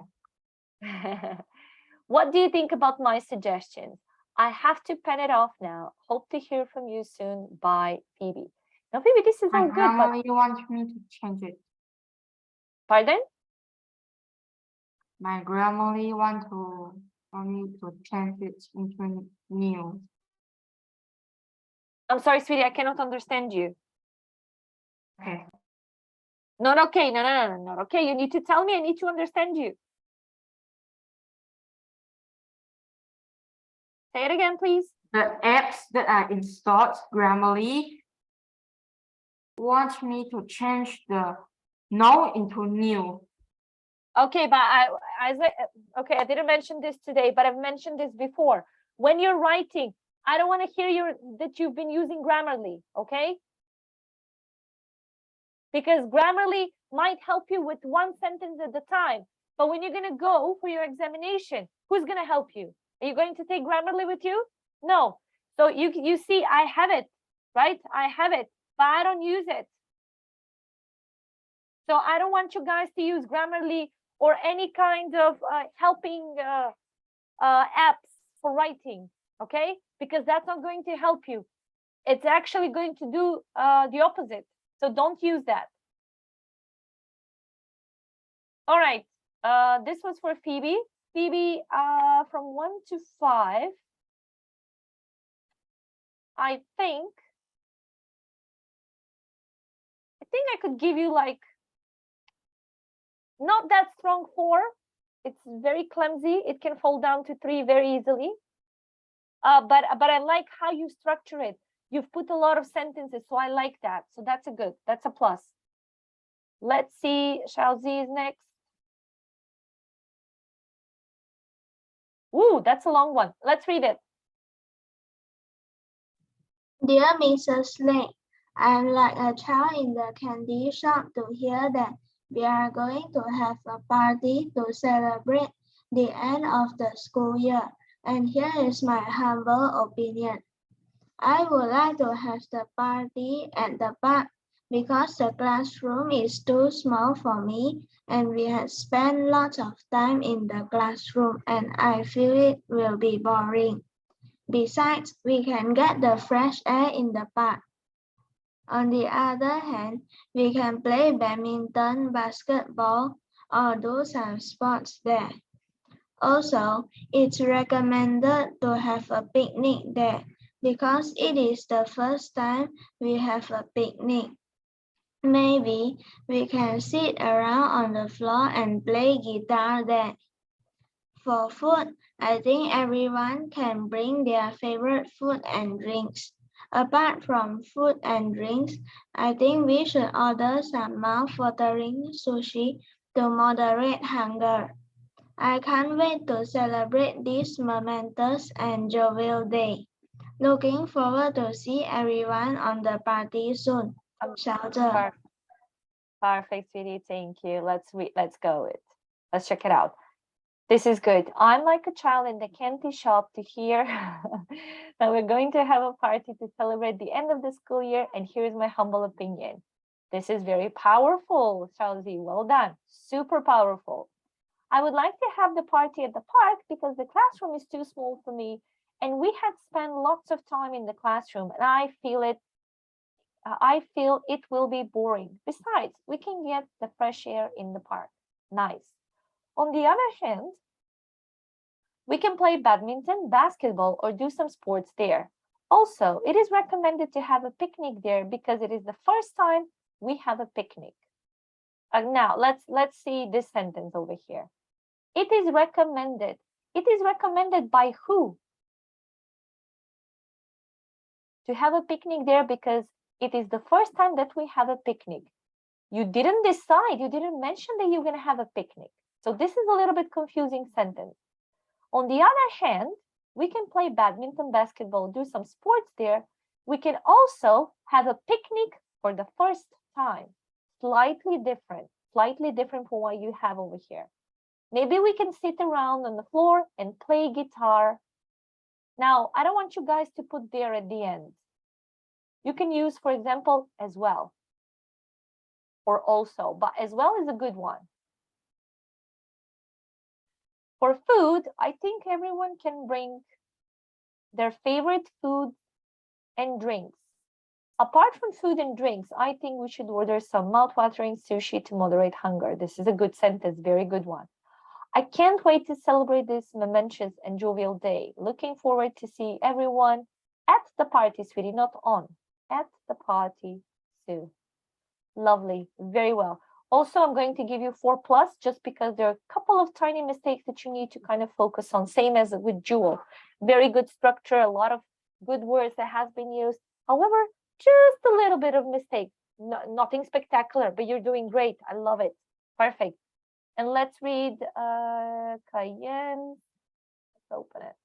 What do you think about my suggestions? I have to pen it off now. Hope to hear from you soon. Bye, Phoebe. Now, Phoebe, this is all good, but You want me to change it? pardon? My Grammarly want me to change it into new. I'm sorry, sweetie, I cannot understand you. Okay. Not okay. No, not okay. You need to tell me. I need to understand you. Say it again, please. The apps that I installed Grammarly want me to change the no into new. Okay, but I didn't mention this today, but I've mentioned this before. When you're writing, I don't want to hear that you've been using Grammarly, okay? Because Grammarly might help you with one sentence at a time. But when you're going to go for your examination, who's going to help you? Are you going to take Grammarly with you? No. So you see, I have it, right? I have it, but I don't use it. So I don't want you guys to use Grammarly or any kind of helping apps for writing, okay? Because that's not going to help you. It's actually going to do the opposite. So don't use that. All right. This was for Phoebe. Phoebe, from 1 to 5, I think I could give you like not that strong 4. It's very clumsy. It can fall down to 3 very easily. But I like how you structure it. You've put a lot of sentences, so I like that. So that's a plus. Let's see, Xiaozi is next. Ooh, that's a long one. Let's read it. Dear Mrs. Lane, I'm like a child in the candy shop to hear that we are going to have a party to celebrate the end of the school year. And here is my humble opinion. I would like to have the party at the park because the classroom is too small for me and we have spent lots of time in the classroom and I feel it will be boring. Besides, we can get the fresh air in the park. On the other hand, we can play badminton, basketball, or do some sports there. Also, it's recommended to have a picnic there because it is the first time we have a picnic. Maybe we can sit around on the floor and play guitar there. For food, I think everyone can bring their favorite food and drinks. Apart from food and drinks, I think we should order some mouth-watering sushi to moderate hunger. I can't wait to celebrate this momentous and jovial day. Looking forward to see everyone on the party soon. 小郑. Perfect, sweetie. Thank you. Let's go it. Let's check it out. This is good. I'm like a child in the candy shop to hear that we're going to have a party to celebrate the end of the school year. And here's my humble opinion. This is very powerful, Chelsea. Well done. Super powerful. I would like to have the party at the park because the classroom is too small for me. And we had spent lots of time in the classroom and I feel it will be boring. Besides, we can get the fresh air in the park. Nice. On the other hand, we can play badminton, basketball, or do some sports there. Also, it is recommended to have a picnic there because it is the first time we have a picnic. Now, let's see this sentence over here. It is recommended. It is recommended by who? To have a picnic there because it is the first time that we have a picnic. You didn't decide, you didn't mention that you're going to have a picnic. So this is a little bit confusing sentence. On the other hand, we can play badminton, basketball, do some sports there. We can also have a picnic for the first time. Slightly different from what you have over here. Maybe we can sit around on the floor and play guitar. Now, I don't want you guys to put there at the end. You can use, for example, as well. Or also, but as well is a good one. For food, I think everyone can bring their favorite food and drinks. Apart from food and drinks, I think we should order some mouth-watering sushi to moderate hunger. This is a good sentence, very good one. I can't wait to celebrate this momentous and jovial day. Looking forward to see everyone at the party, sweetie, not on. At the party soon. Lovely, very well. Also, I'm going to give you 4+ just because there are a couple of tiny mistakes that you need to kind of focus on, same as with Jewel. Very good structure, a lot of good words that has been used. However, just a little bit of mistake. Nothing spectacular, but you're doing great. I love it. Perfect. And let's read Cayenne. Let's open it.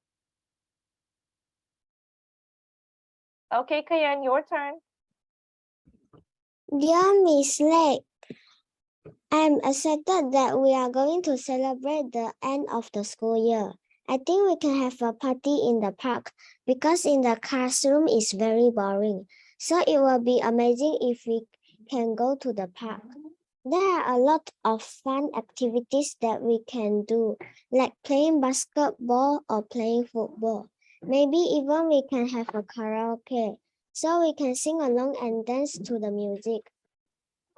Okay, Cayenne, your turn. Dear Miss Lake, I'm excited that we are going to celebrate the end of the school year. I think we can have a party in the park because in the classroom is very boring. So it will be amazing if we can go to the park. There are a lot of fun activities that we can do, like playing basketball or playing football. Maybe even we can have a karaoke, so we can sing along and dance to the music.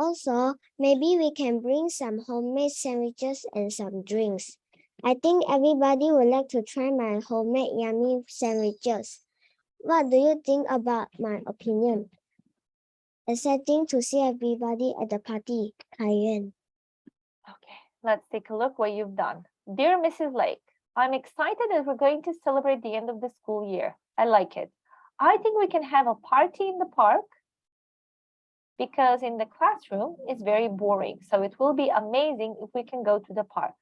Also, maybe we can bring some homemade sandwiches and some drinks. I think everybody would like to try my homemade yummy sandwiches. What do you think about my opinion? Exciting to see everybody at the party, Cayenne. Okay, let's take a look what you've done. Dear Mrs. Lake, I'm excited that we're going to celebrate the end of the school year. I like it. I think we can have a party in the park because in the classroom it's very boring. So it will be amazing if we can go to the park.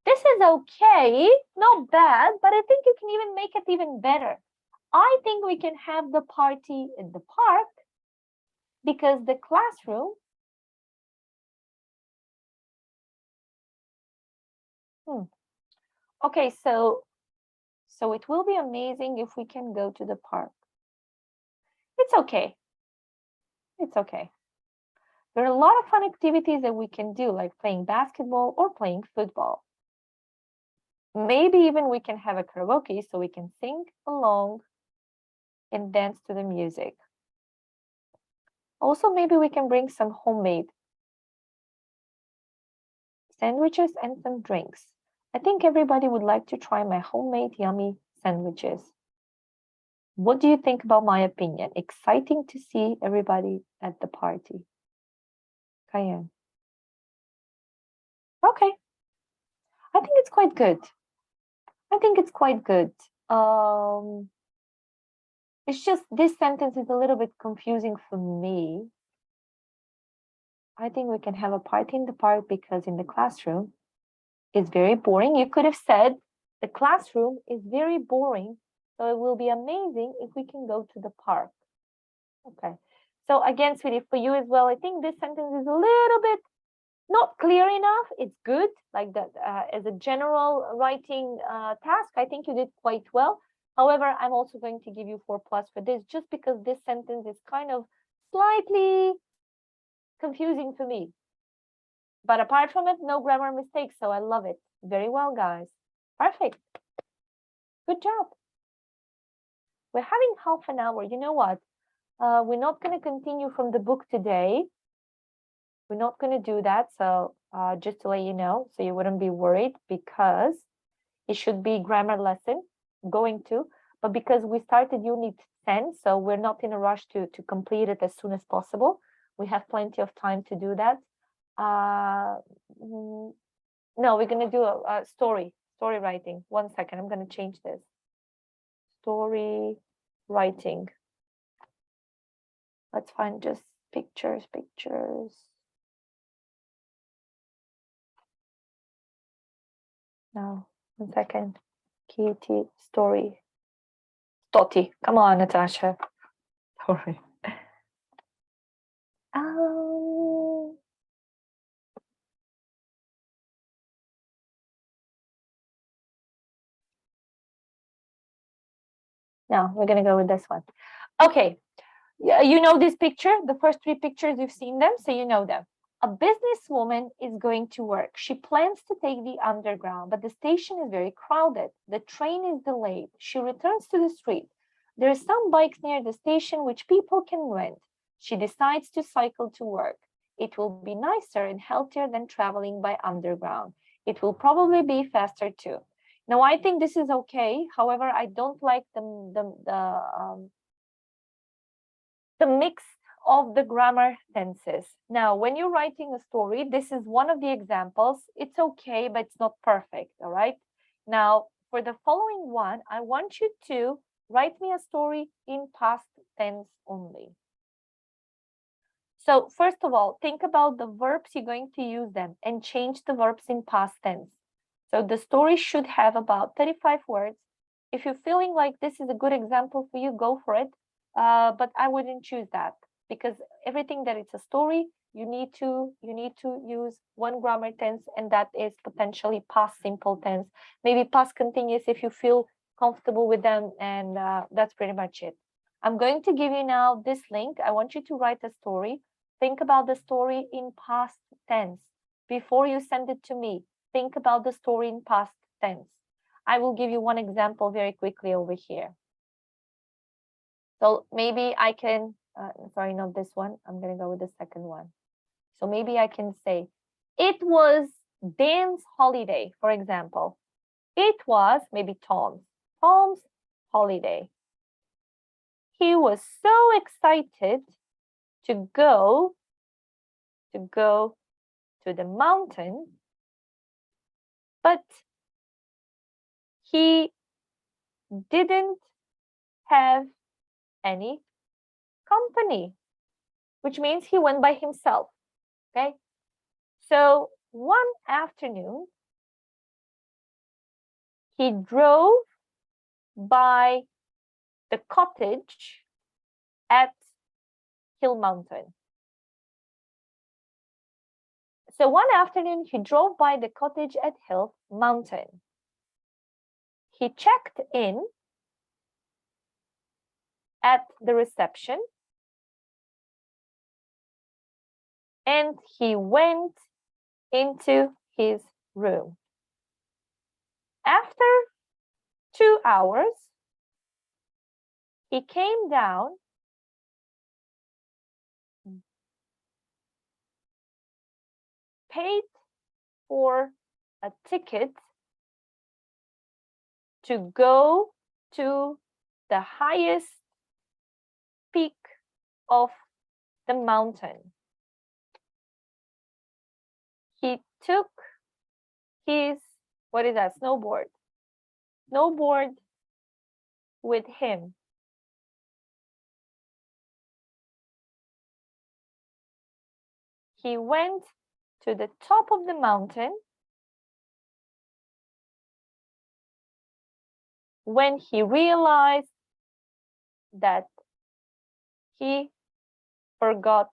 This is okay, not bad, but I think you can even make it even better. I think we can have the party in the park because the classroom Okay, so it will be amazing if we can go to the park. It's okay. It's okay. There are a lot of fun activities that we can do, like playing basketball or playing football. Maybe even we can have a karaoke so we can sing along and dance to the music. Also, maybe we can bring some homemade sandwiches and some drinks. I think everybody would like to try my homemade yummy sandwiches. What do you think about my opinion? Exciting to see everybody at the party. Cayenne. Okay. I think it's quite good. I think it's quite good. It's just this sentence is a little bit confusing for me. I think we can have a party in the park because in the classroom it's very boring. You could have said the classroom is very boring, so it will be amazing if we can go to the park. Okay. So again, sweetie, for you as well, I think this sentence is a little bit not clear enough, it's good. Like that, as a general writing task, I think you did quite well. However, I'm also going to give you 4+ for this, just because this sentence is kind of slightly confusing for me. But apart from it, no grammar mistakes, so I love it. Very well, guys. Perfect. Good job. We're having half an hour. You know what? We're not going to continue from the book today. We're not going to do that. So just to let you know, so you wouldn't be worried, because it should be grammar lesson going to, but because we started unit 10, so we're not in a rush to complete it as soon as possible. We have plenty of time to do that. No, we're going to do a story writing. 1 second, I'm going to change this. Story writing. Let's find just pictures. No, 1 second. KET story. Toti, come on, Natasha. Sorry. No, we're gonna go with this one. Okay, yeah, you know this picture, the first 3 pictures, you've seen them, so you know them. A businesswoman is going to work. She plans to take the underground, but the station is very crowded. The train is delayed. She returns to the street. There are some bikes near the station which people can rent. She decides to cycle to work. It will be nicer and healthier than traveling by underground. It will probably be faster too. Now, I think this is okay. However, I don't like the mix of the grammar tenses. Now, when you're writing a story, this is one of the examples. It's okay, but it's not perfect, all right? Now, for the following one, I want you to write me a story in past tense only. So first of all, think about the verbs you're going to use them and change the verbs in past tense. So the story should have about 35 words. If you're feeling like this is a good example for you, go for it. But I wouldn't choose that, because everything that it's a story, you need to use one grammar tense, and that is potentially past simple tense, maybe past continuous if you feel comfortable with them, and that's pretty much it. I'm going to give you now this link. I want you to write a story. Think about the story in past tense. Before you send it to me, think about the story in past tense. I will give you one example very quickly over here. So maybe I can, sorry, not this one. I'm going to go with the second one. So maybe I can say, it was Dan's holiday, for example. It was maybe Tom's holiday. He was so excited to go to the mountain, but he didn't have any company, which means he went by himself. Okay, so one afternoon he drove by the cottage at Hill Mountain. So one afternoon he drove by the cottage at Hill Mountain. He checked in at the reception and he went into his room. After 2 hours, he came down, paid for a ticket to go to the highest peak of the mountain. He took his, what is that, snowboard with him. He went to the top of the mountain. When he realized that he forgot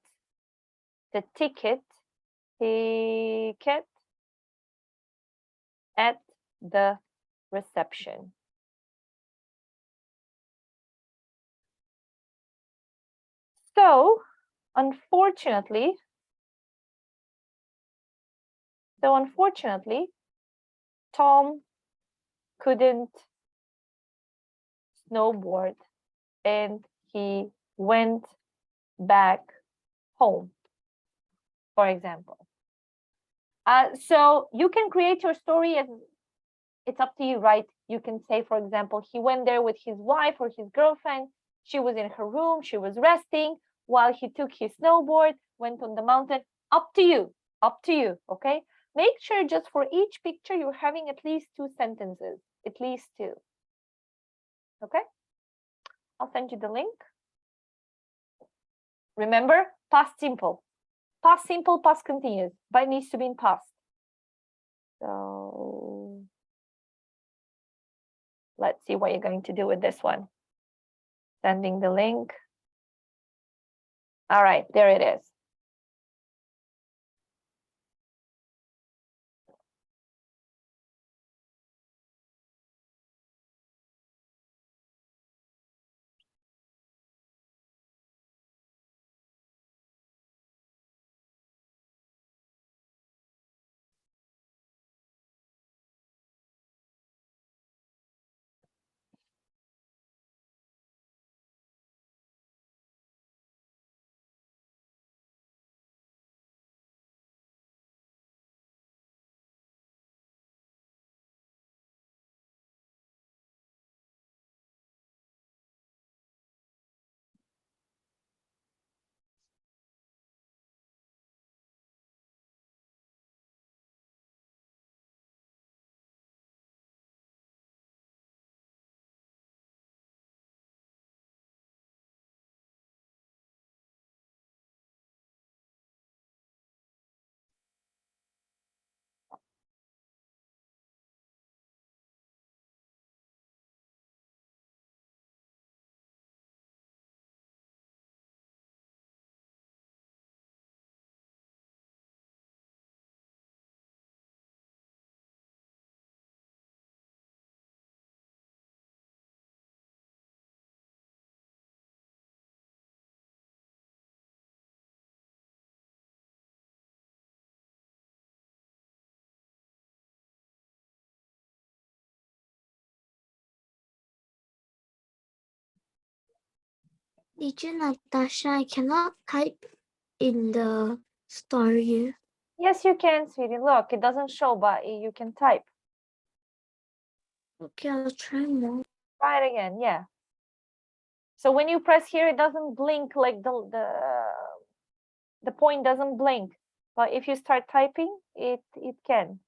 the ticket ticket at the reception. So, unfortunately, Tom couldn't snowboard and he went back home, for example. So you can create your story as it's up to you, right? You can say, for example, he went there with his wife or his girlfriend. She was in her room, she was resting while he took his snowboard, went on the mountain. Up to you, okay? Make sure just for each picture you're having at least 2 sentences, at least 2. Okay? I'll send you the link. Remember, past simple. Past simple, past continuous, but it needs to be in past. So let's see what you're going to do with this one. Sending the link. All right, there it is. Teacher Natasha, I cannot type in the story. Yes, you can, sweetie. Look, it doesn't show, but you can type. Okay, I'll try more. Try it again, yeah. So when you press here, it doesn't blink like the point doesn't blink. But if you start typing, it can.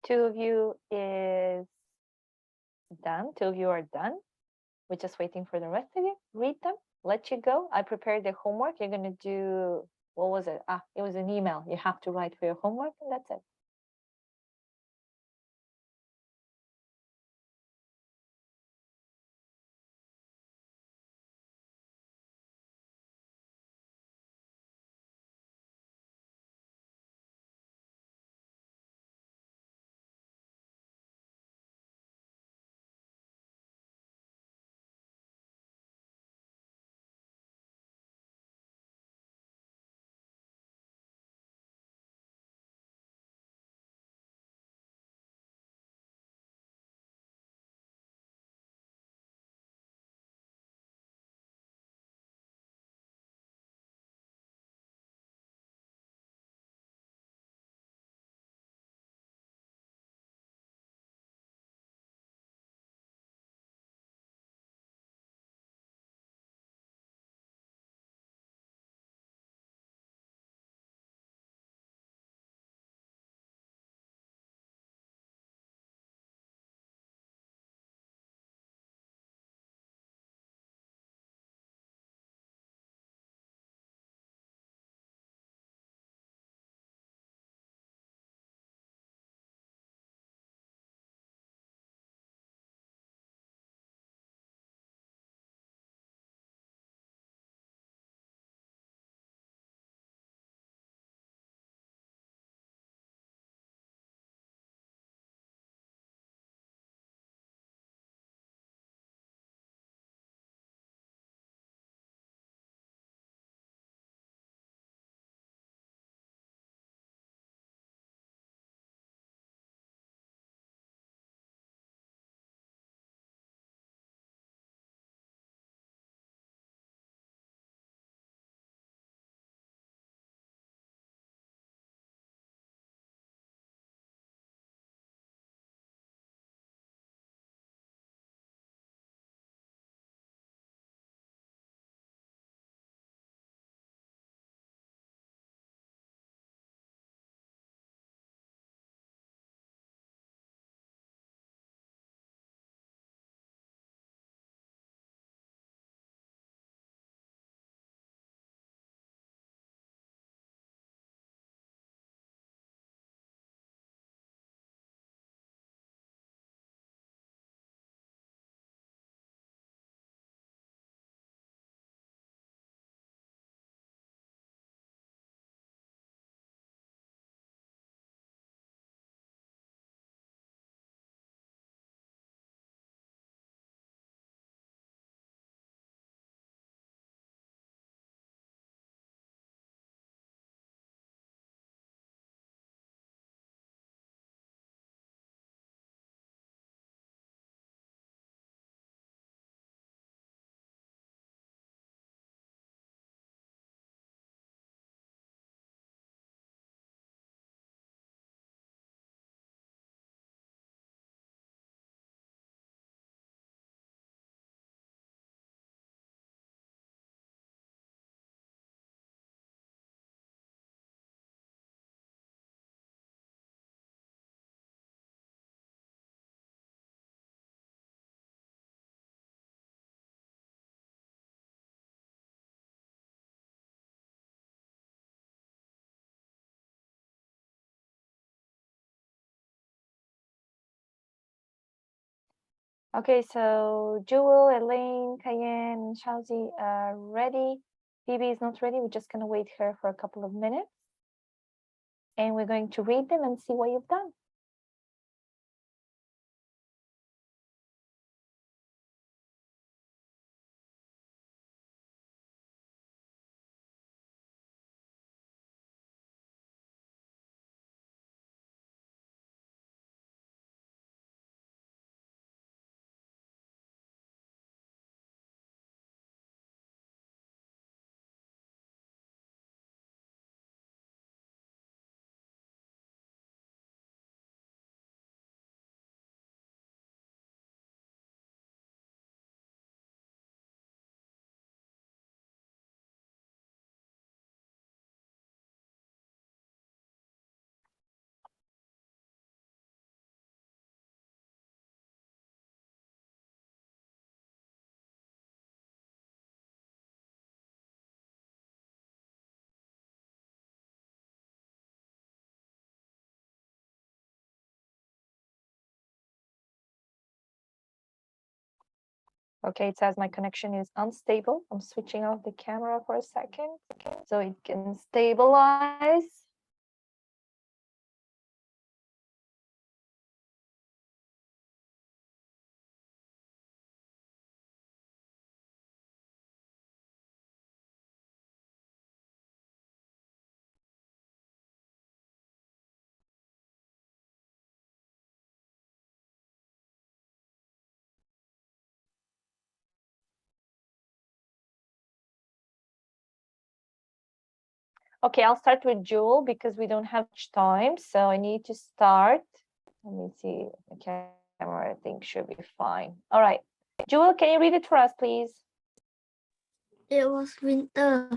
Two of you is done. Two of you are done. We're just waiting for the rest of you. Read them, let you go. I prepared the homework. You're going to do, what was it? It was an email. You have to write for your homework, and that's it. Okay, so Jewel, Elaine, Cayenne, and Shaozi are ready. Phoebe is not ready. We're just going to wait here for a couple of minutes. And we're going to read them and see what you've done. Okay, it says my connection is unstable. I'm switching off the camera for a second so it can stabilize. Okay, I'll start with Jewel because we don't have much time. So I need to start. Let me see. The camera, I think, should be fine. All right. Jewel, can you read it for us, please? It was winter.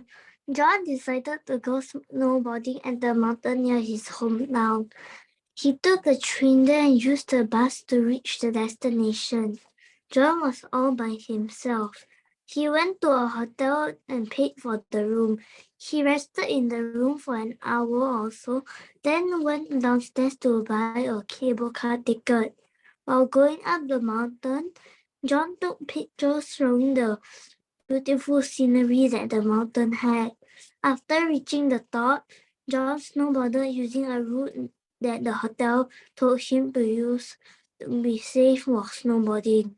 John decided to go snowboarding at the mountain near his hometown. He took a train there and used the bus to reach the destination. John was all by himself. He went to a hotel and paid for the room. He rested in the room for an hour or so, then went downstairs to buy a cable car ticket. While going up the mountain, John took pictures showing the beautiful scenery that the mountain had. After reaching the top, John snowboarded using a route that the hotel told him to use to be safe while snowboarding.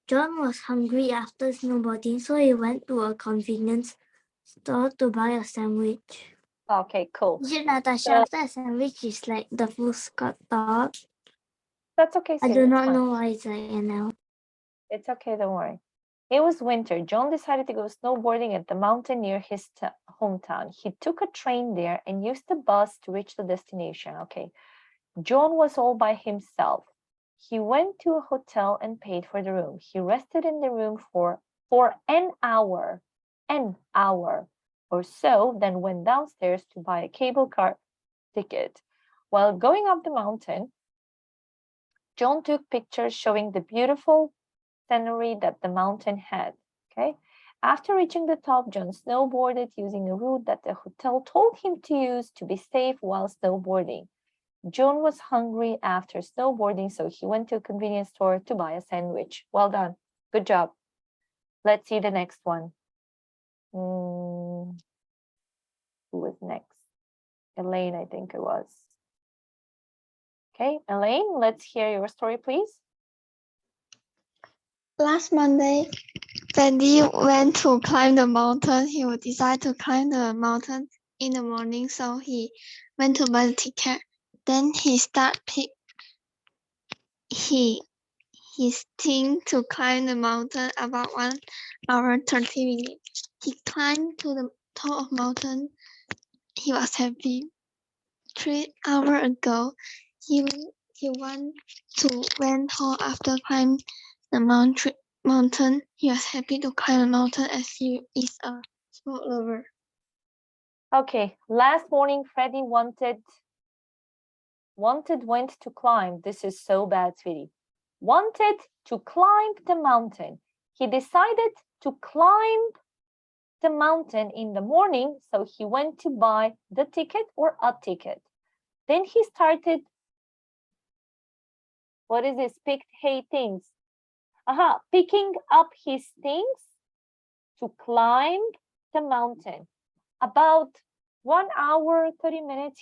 John was hungry after snowboarding, so he went to a convenience store to buy a sandwich. Okay, cool. Natasha, So- after a sandwich is like the full skirt top. That's okay, I Siri, do it's not fine. know why it's like an L. It's okay, don't worry. It was winter. John decided to go snowboarding at the mountain near his hometown. He took a train there and used the bus to reach the destination. Okay. John was all by himself. He went to a hotel and paid for the room. He rested in the room for an hour or so, then went downstairs to buy a cable car ticket. While going up the mountain, John took pictures showing the beautiful scenery that the mountain had. Okay. After reaching the top, John snowboarded using a route that the hotel told him to use to be safe while snowboarding. John was hungry after snowboarding, so he went to a convenience store to buy a sandwich. Well done. Good job. Let's see the next one. Who was next? Elaine, I think it was. Okay, Elaine, let's hear your story, please. Last Monday, Fendi went to climb the mountain. He would decide to climb the mountain in the morning, so he went to buy the ticket. Then he started his thing to climb the mountain about 1 hour 30 minutes. He climbed to the top of mountain. He was happy. 3 hours ago, he went home after climbing the mountain. He was happy to climb the mountain as he is a sport lover. Okay, last morning Freddie went to climb. This is so bad, sweetie. Wanted to climb the mountain. He decided to climb the mountain in the morning, so he went to buy the ticket or a ticket. Then he started, what is this? Picked hay things. Picking up his things to climb the mountain. About 1 hour, 30 minutes,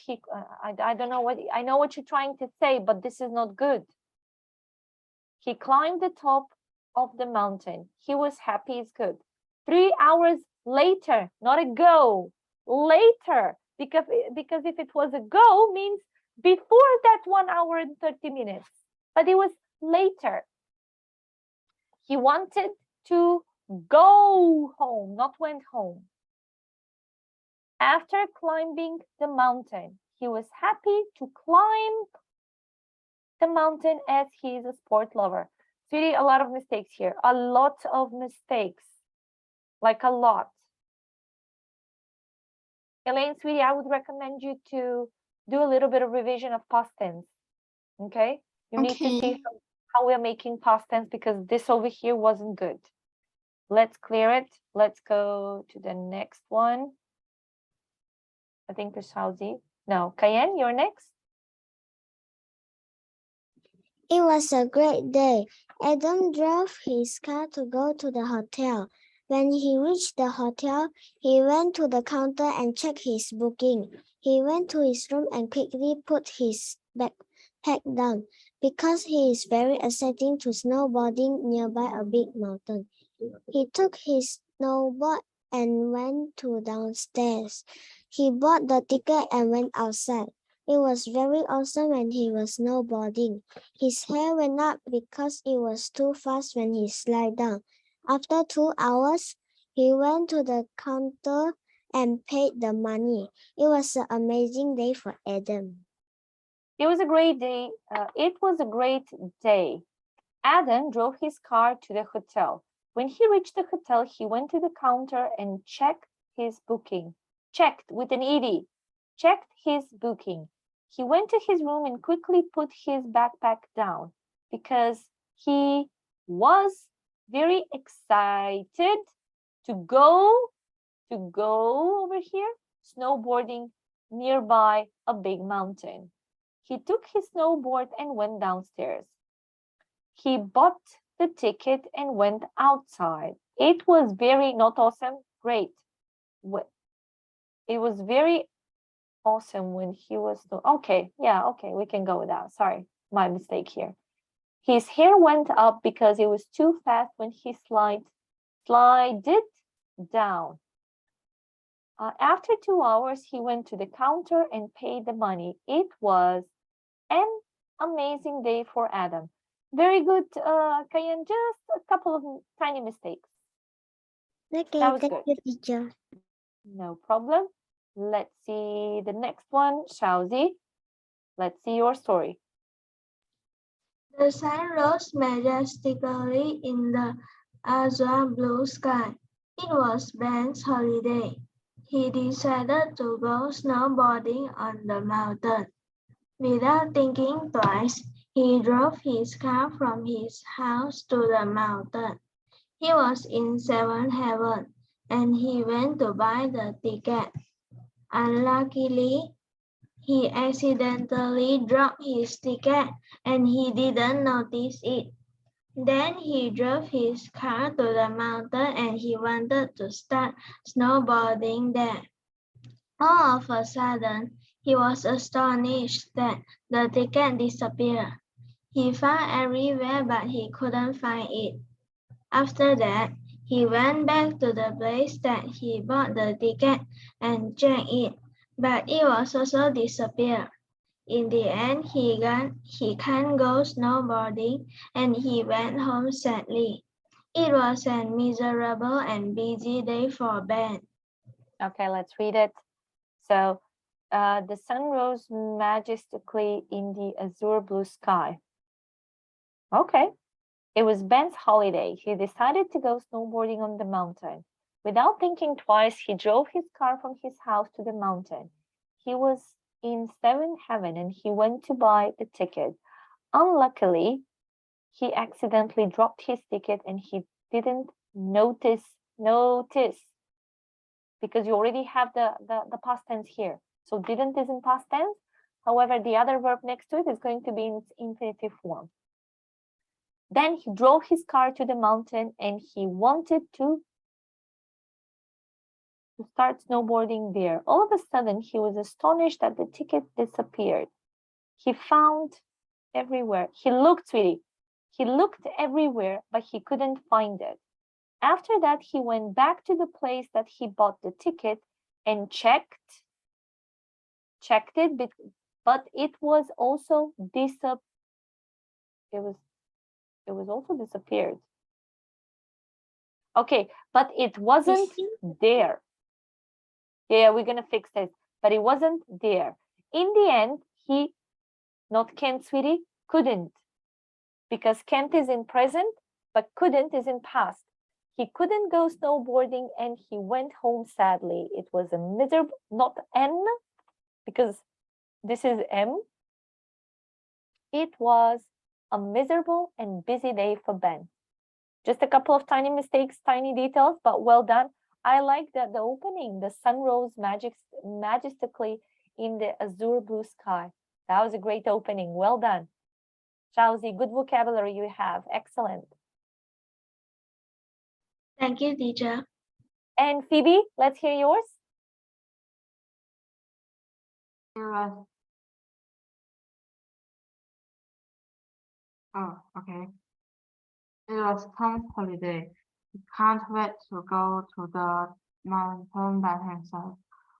I don't know I know what you're trying to say, but this is not good. He climbed the top of the mountain. He was happy, it's good. 3 hours later, not a go, later, because if it was a go, means before that 1 hour and 30 minutes, but it was later. He wanted to go home, not went home. After climbing the mountain, he was happy to climb the mountain as he is a sport lover. Sweetie, a lot of mistakes here. A lot of mistakes. Like a lot. Elaine, sweetie, I would recommend you to do a little bit of revision of past tense. Okay? You need to see how we're making past tense because this over here wasn't good. Let's clear it. Let's go to the next one. I think it's Halsey. No, Cayenne, you're next. It was a great day. Adam drove his car to go to the hotel. When he reached the hotel, he went to the counter and checked his booking. He went to his room and quickly put his backpack down because he is very excited to snowboarding nearby a big mountain. He took his snowboard and went to downstairs. He bought the ticket and went outside. It was very awesome when he was snowboarding. His hair went up because it was too fast when he slid down. After 2 hours, he went to the counter and paid the money. It was an amazing day for Adam. It was a great day. Adam drove his car to the hotel. When he reached the hotel, he went to the counter and checked his booking. Checked with an ED. Checked his booking. He went to his room and quickly put his backpack down because he was very excited to go over here snowboarding nearby a big mountain. He took his snowboard and went downstairs. He bought the ticket and went outside. It was very not awesome, great. It was very awesome when he was okay, we can go with that. Sorry, my mistake here. His hair went up because it was too fast when he slided down. After 2 hours, he went to the counter and paid the money. It was an amazing day for Adam. Very good, Kayan, just a couple of tiny mistakes. Okay, That was thank good. you, teacher. No problem. Let's see the next one, Xiaozi. Let's see your story. The sun rose majestically in the azure blue sky. It was Ben's holiday. He decided to go snowboarding on the mountain. Without thinking twice, he drove his car from his house to the mountain. He was in seventh heaven, and he went to buy the ticket. Unluckily, he accidentally dropped his ticket and he didn't notice it. Then he drove his car to the mountain and he wanted to start snowboarding there. All of a sudden, he was astonished that the ticket disappeared. He found everywhere but he couldn't find it. After that, he went back to the place that he bought the ticket and checked it, but it was also disappeared. In the end, he can't go snowboarding and he went home sadly. It was a miserable and busy day for Ben. Okay, let's read it. So, the sun rose majestically in the azure blue sky. Okay. It was Ben's holiday. He decided to go snowboarding on the mountain. Without thinking twice, he drove his car from his house to the mountain. He was in seventh heaven and he went to buy the ticket. Unluckily, he accidentally dropped his ticket and he didn't notice because you already have the past tense here. So didn't is in past tense. However, the other verb next to it is going to be in its infinitive form. Then he drove his car to the mountain and he wanted to start snowboarding there. All of a sudden, he was astonished that the ticket disappeared. He found everywhere. He looked, sweetie. He looked everywhere, but he couldn't find it. After that, he went back to the place that he bought the ticket and checked it, but it was also disappeared. Okay, but it wasn't there. Yeah, we're gonna fix this, but it wasn't there. In the end, he, not can't, sweetie, couldn't, because can't is in present, but couldn't is in past. He couldn't go snowboarding and he went home sadly. It was a miserable, not N, because this is M. It was a miserable and busy day for Ben. Just a couple of tiny mistakes, tiny details, but well done. I like that the opening, the sun rose majestically in the azure blue sky. That was a great opening. Well done. Xiaozi, good vocabulary you have. Excellent. Thank you, teacher. And Phoebe, let's hear yours. Okay. It was Tom's holiday. He can't wait to go to the mountain by himself.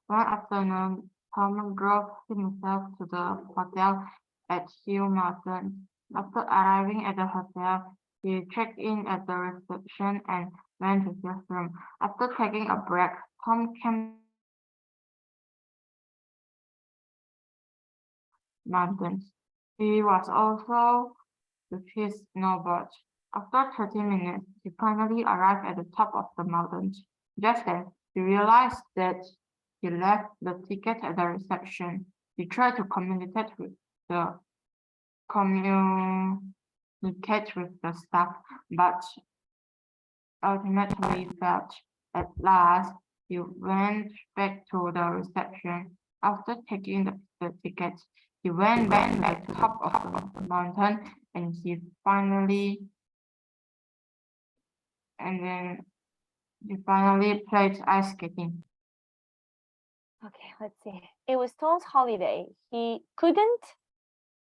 One afternoon, Tom drove himself to the hotel at Hill Mountain. After arriving at the hotel, he checked in at the reception and went to his room. After taking a break, Tom came mountains. He was also with his snowboard. After 30 minutes, he finally arrived at the top of the mountain. Just then, he realized that he left the ticket at the reception. He tried to communicate with the staff, but ultimately failed. At last, he went back to the reception. After taking the ticket, he went back to the top of the mountain and he finally played ice skating. Okay, let's see. It was Tom's holiday. He couldn't,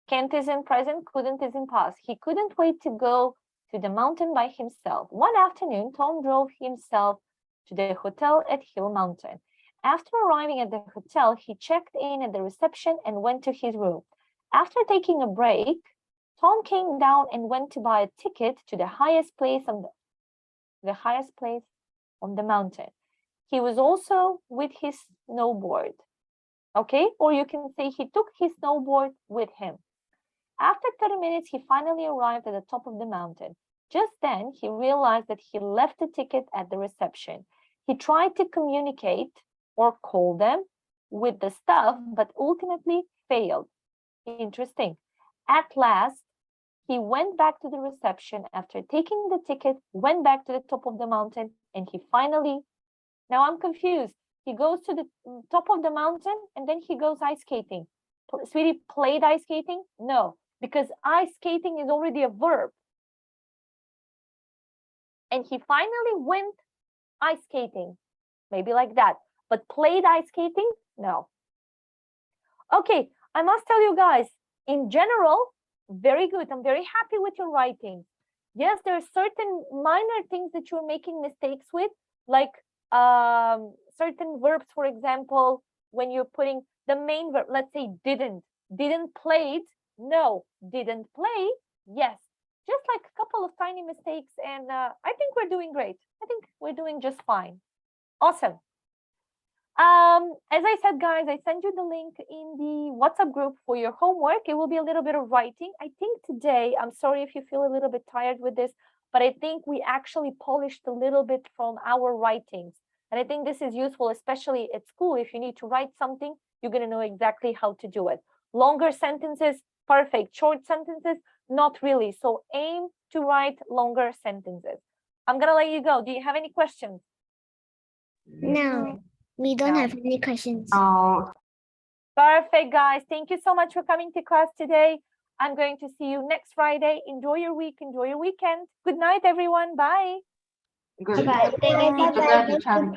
can't is in present, couldn't is in past. He couldn't wait to go to the mountain by himself. One afternoon, Tom drove himself to the hotel at Hill Mountain. After arriving at the hotel, he checked in at the reception and went to his room. After taking a break, Tom came down and went to buy a ticket to the highest place on the mountain. He was also with his snowboard. Okay, or you can say he took his snowboard with him. After 30 minutes, he finally arrived at the top of the mountain. Just then, he realized that he left the ticket at the reception. He tried to communicate or call them with the staff, but ultimately failed. Interesting. At last, he went back to the reception after taking the ticket, went back to the top of the mountain, and he finally, now I'm confused. He goes to the top of the mountain and then he goes ice skating. Sweetie, played ice skating? No, because ice skating is already a verb. And he finally went ice skating, maybe like that. But played ice skating? No. Okay, I must tell you guys, in general, very good. I'm very happy with your writing. Yes, there are certain minor things that you're making mistakes with, like certain verbs, for example, when you're putting the main verb, let's say didn't played, no, didn't play, yes. Just like a couple of tiny mistakes, and I think we're doing great. I think we're doing just fine. Awesome. As I said, guys, I sent you the link in the WhatsApp group for your homework. It will be a little bit of writing. I think today, I'm sorry if you feel a little bit tired with this, but I think we actually polished a little bit from our writings. And I think this is useful, especially at school. If you need to write something, you're going to know exactly how to do it. Longer sentences, perfect. Short sentences, not really. So aim to write longer sentences. I'm going to let you go. Do you have any questions? No, we don't No. have any questions. Oh, Perfect, guys. Thank you so much for coming to class today. I'm going to see you next Friday. Enjoy your week. Enjoy your weekend. Good night, everyone. Bye. good. Bye. Good night, teacher.